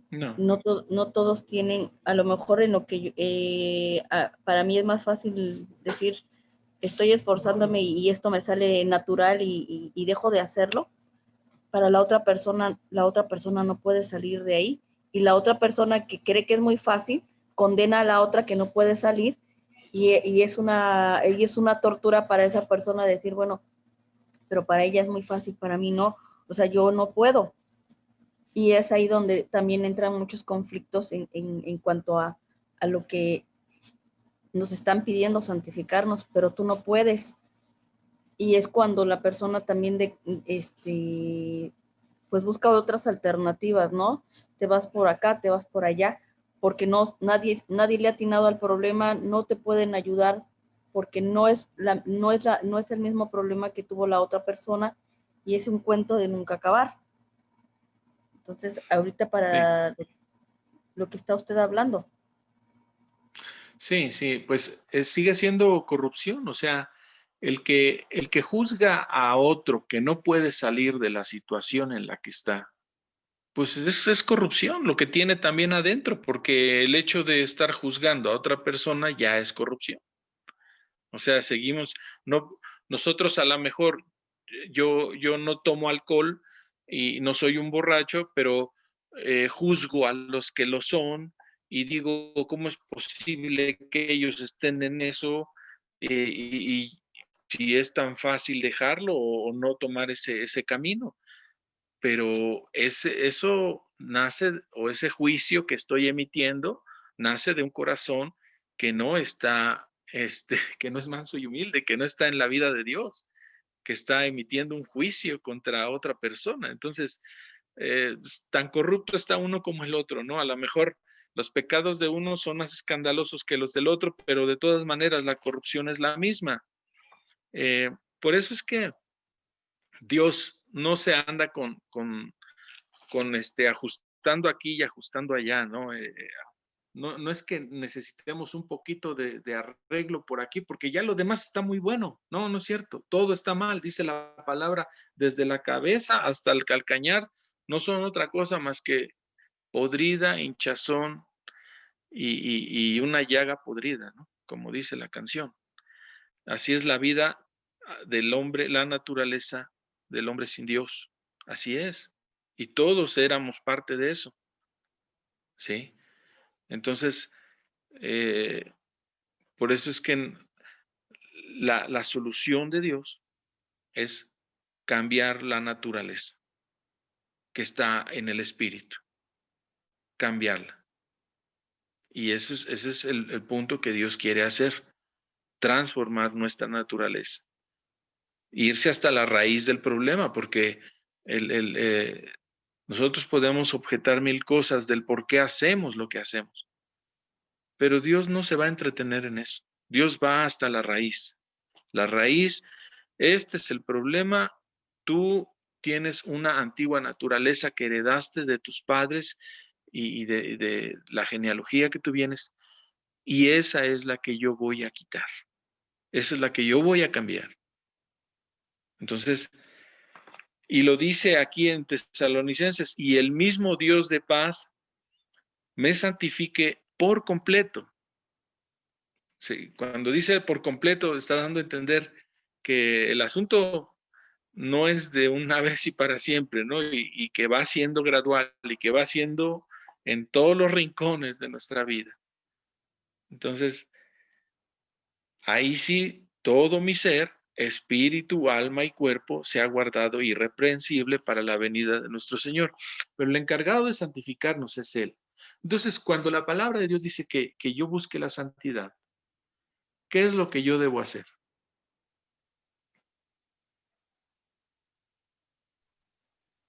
No. No todos tienen, a lo mejor en lo que para mí es más fácil decir, estoy esforzándome y esto me sale natural y dejo de hacerlo. Para la otra persona no puede salir de ahí y la otra persona que cree que es muy fácil condena a la otra que no puede salir y es una tortura para esa persona decir, bueno, pero para ella es muy fácil, para mí no, o sea, yo no puedo. Y es ahí donde también entran muchos conflictos en cuanto a lo que nos están pidiendo santificarnos, pero tú no puedes. Y es cuando la persona también pues busca otras alternativas, ¿no? Te vas por acá, te vas por allá, porque nadie le ha atinado al problema, no te pueden ayudar, porque no es el mismo problema que tuvo la otra persona y es un cuento de nunca acabar. Entonces, ahorita para lo que está usted hablando. Sí, pues sigue siendo corrupción, o sea, el que juzga a otro que no puede salir de la situación en la que está, pues es corrupción lo que tiene también adentro, porque el hecho de estar juzgando a otra persona ya es corrupción. O sea, no, nosotros a lo mejor, yo no tomo alcohol y no soy un borracho, pero juzgo a los que lo son y digo, ¿cómo es posible que ellos estén en eso? Y si es tan fácil dejarlo o no tomar ese camino. Pero eso nace, o ese juicio que estoy emitiendo, nace de un corazón que no está, que no es manso y humilde, que no está en la vida de Dios, que está emitiendo un juicio contra otra persona. Entonces, tan corrupto está uno como el otro, ¿no? A lo mejor los pecados de uno son más escandalosos que los del otro, pero de todas maneras la corrupción es la misma. Por eso es que Dios no se anda con ajustando aquí y ajustando allá, ¿no? No es que necesitemos un poquito de arreglo por aquí, porque ya lo demás está muy bueno. No, no es cierto. Todo está mal, dice la palabra, desde la cabeza hasta el calcañar, no son otra cosa más que podrida, hinchazón y una llaga podrida, ¿no? Como dice la canción. Así es la vida del hombre, la naturaleza del hombre sin Dios. Así es. Y todos éramos parte de eso. ¿Sí? Entonces, por eso es que la solución de Dios es cambiar la naturaleza que está en el espíritu, cambiarla. Y ese es el punto que Dios quiere hacer, transformar nuestra naturaleza, irse hasta la raíz del problema, porque nosotros podemos objetar mil cosas del por qué hacemos lo que hacemos, pero Dios no se va a entretener en eso. Dios va hasta la raíz. La raíz, este es el problema. Tú tienes una antigua naturaleza que heredaste de tus padres y de la genealogía que tú vienes, y esa es la que yo voy a quitar. Esa es la que yo voy a cambiar. Entonces, Y lo dice aquí en Tesalonicenses, y el mismo Dios de paz me santifique por completo. Sí, cuando dice por completo, está dando a entender que el asunto no es de una vez y para siempre, ¿no? Y que va siendo gradual y que va siendo en todos los rincones de nuestra vida. Entonces, ahí sí, todo mi ser, espíritu, alma y cuerpo, se ha guardado irreprensible para la venida de nuestro Señor. Pero el encargado de santificarnos es Él. Entonces, cuando la palabra de Dios dice que yo busque la santidad, ¿qué es lo que yo debo hacer?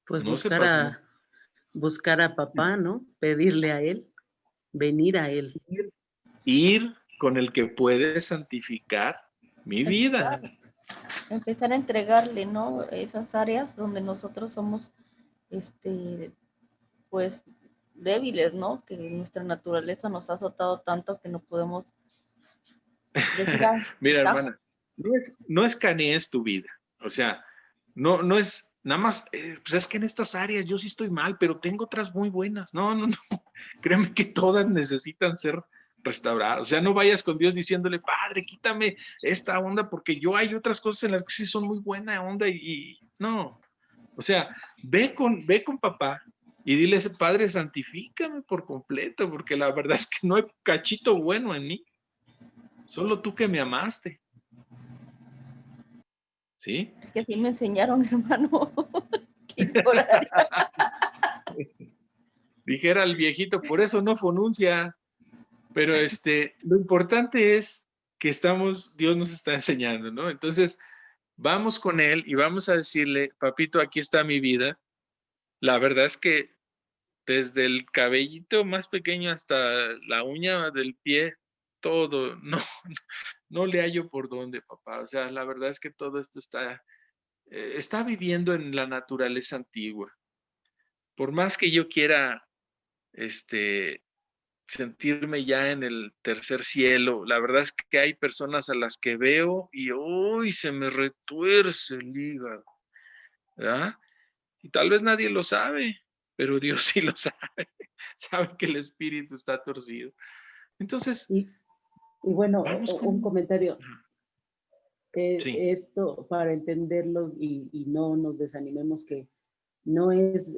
Pues No sepas, no. buscar a papá, ¿no? Pedirle a él, venir a él. Ir con el que puede santificar mi vida. Empezar a entregarle, ¿no? Esas áreas donde nosotros somos, pues, débiles, ¿no? Que nuestra naturaleza nos ha azotado tanto que no podemos decir, ay, Mira, tajo. hermana, no escanees tu vida. O sea, no es nada más, pues es que en estas áreas yo sí estoy mal, pero tengo otras muy buenas. No. Créeme que todas necesitan ser restauradas. O sea, no vayas con Dios diciéndole, Padre, quítame esta onda, porque yo hay otras cosas en las que sí son muy buena onda y no. O sea, ve con papá y dile, Padre, santifícame por completo, porque la verdad es que no hay cachito bueno en mí. Solo tú que me amaste. ¿Sí? Es que así me enseñaron, hermano. Que llorar. Dijera el viejito, por eso no fonuncia. Pero lo importante es que Dios nos está enseñando, ¿no? Entonces, vamos con Él y vamos a decirle, papito, aquí está mi vida. La verdad es que desde el cabellito más pequeño hasta la uña del pie, todo, no le hallo por dónde, papá. O sea, la verdad es que todo esto está viviendo en la naturaleza antigua. Por más que yo quiera, sentirme ya en el tercer cielo, la verdad es que hay personas a las que veo y uy, se me retuerce el hígado, ¿verdad? Y tal vez nadie lo sabe, pero Dios sí lo sabe. Sabe que el espíritu está torcido. Entonces, Y bueno, vamos un con... comentario. Sí, Esto, para entenderlo y no nos desanimemos, que no es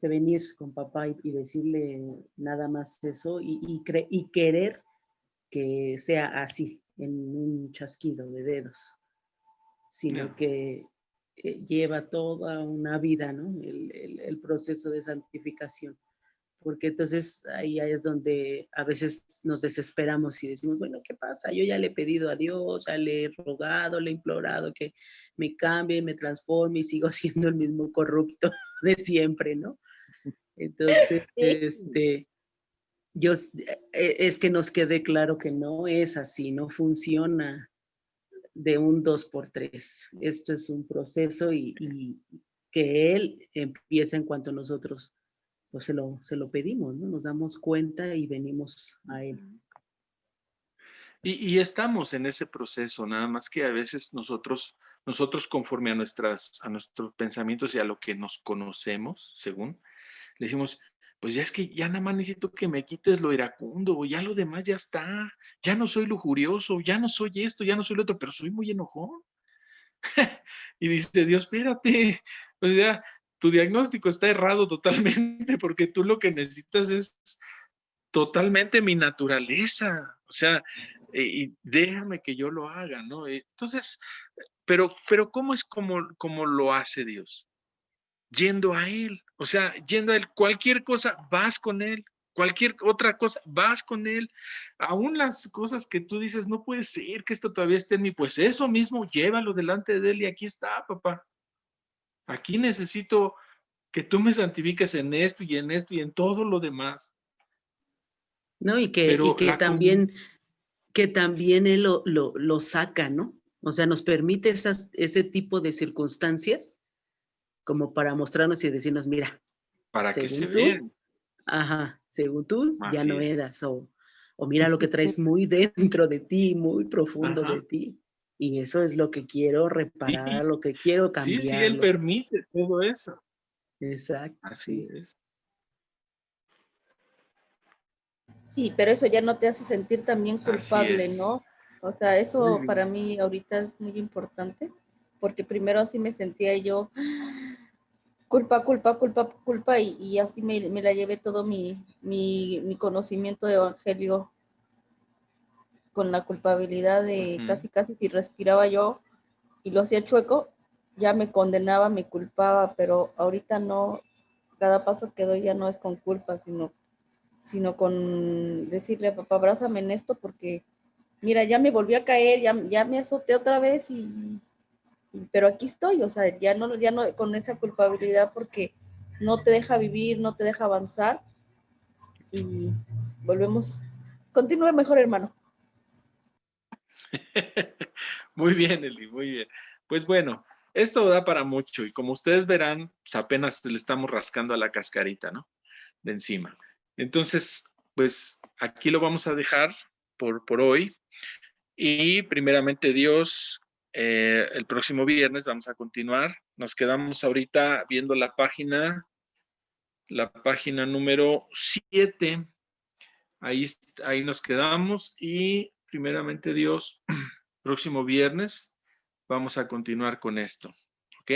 venir con papá y decirle nada más eso y querer que sea así, en un chasquido de dedos, sino no. que lleva toda una vida, ¿no? El proceso de santificación. Porque entonces ahí es donde a veces nos desesperamos y decimos, bueno, ¿qué pasa? Yo ya le he pedido a Dios, ya le he rogado, le he implorado que me cambie, me transforme y sigo siendo el mismo corrupto de siempre, ¿no? Entonces, Sí. es que nos quede claro que no es así, no funciona de un 2x3. Esto es un proceso y que Él empieza en cuanto nosotros pues se lo pedimos, ¿no? Nos damos cuenta y venimos a Él. Y estamos en ese proceso, nada más que a veces nosotros conforme a nuestros pensamientos y a lo que nos conocemos, según, le decimos, pues ya es que ya nada más necesito que me quites lo iracundo, ya lo demás ya está, ya no soy lujurioso, ya no soy esto, ya no soy lo otro, pero soy muy enojón. Y dice Dios, espérate, o sea, tu diagnóstico está errado totalmente porque tú lo que necesitas es totalmente mi naturaleza, o sea, y déjame que yo lo haga, ¿no? Entonces, pero ¿cómo es como lo hace Dios? Yendo a Él, o sea, yendo a Él, cualquier cosa, vas con Él, cualquier otra cosa, vas con Él, aún las cosas que tú dices, no puede ser que esto todavía esté en mí, pues eso mismo, llévalo delante de Él y aquí está, papá. Aquí necesito que tú me santifiques en esto y en esto y en todo lo demás. ¿No? Pero Que también Él lo saca, ¿no? O sea, nos permite ese tipo de circunstancias como para mostrarnos y decirnos, mira, para que se según tú, vean, según tú, ya así no es. eras, o mira lo que traes muy dentro de ti, muy profundo Ajá. de ti. Y eso es lo que quiero reparar, lo que quiero Sí, cambiar. Él permite todo eso. Exacto, Así sí. es. Sí, pero eso ya no te hace sentir también Así culpable, es. ¿no? O sea, Muy eso bien. para mí ahorita es muy importante, porque primero así me sentía yo, culpa, culpa, culpa, culpa, y así me la llevé todo mi conocimiento de evangelio con la culpabilidad de Ujú. casi, casi si respiraba yo y lo hacía chueco, ya me condenaba, me culpaba, pero ahorita no, cada paso que doy ya no es con culpa, sino con decirle a papá, abrázame en esto porque, mira, ya me volví a caer, ya me azoté otra vez pero aquí estoy, o sea, ya no con esa culpabilidad porque no te deja vivir, no te deja avanzar y volvemos. Continúe mejor, hermano. Muy bien, Eli, muy bien. Pues bueno, esto da para mucho y como ustedes verán, pues apenas le estamos rascando a la cascarita, ¿no? De encima. Entonces, pues aquí lo vamos a dejar por hoy y primeramente Dios, el próximo viernes vamos a continuar. Nos quedamos ahorita viendo la página número 7. Ahí nos quedamos y primeramente Dios, próximo viernes vamos a continuar con esto, ¿ok?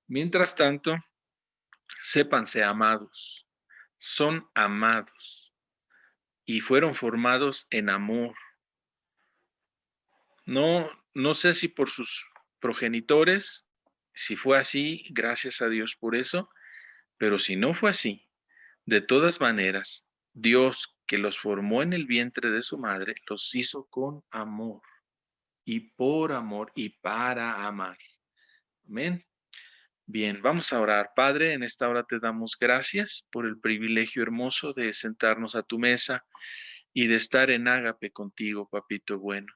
Mientras tanto, sépanse amados, son amados y fueron formados en amor. No sé si por sus progenitores, si fue así, gracias a Dios por eso, pero si no fue así, de todas maneras, Dios que los formó en el vientre de su madre, los hizo con amor y por amor y para amar. Amén. Bien, vamos a orar. Padre, en esta hora te damos gracias por el privilegio hermoso de sentarnos a tu mesa y de estar en ágape contigo, papito bueno.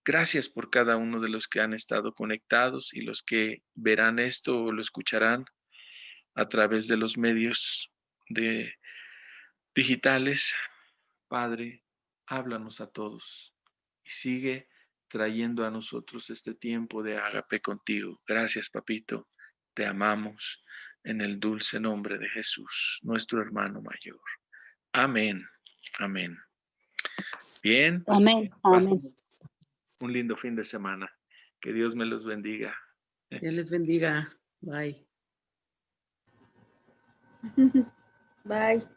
Gracias por cada uno de los que han estado conectados y los que verán esto o lo escucharán a través de los medios digitales. Padre, háblanos a todos y sigue trayendo a nosotros este tiempo de ágape contigo. Gracias, papito. Te amamos en el dulce nombre de Jesús, nuestro hermano mayor. Amén. Amén. Bien, pues Amén, amén. pasen un lindo fin de semana. Que Dios me los bendiga. Dios les bendiga. Bye. Bye.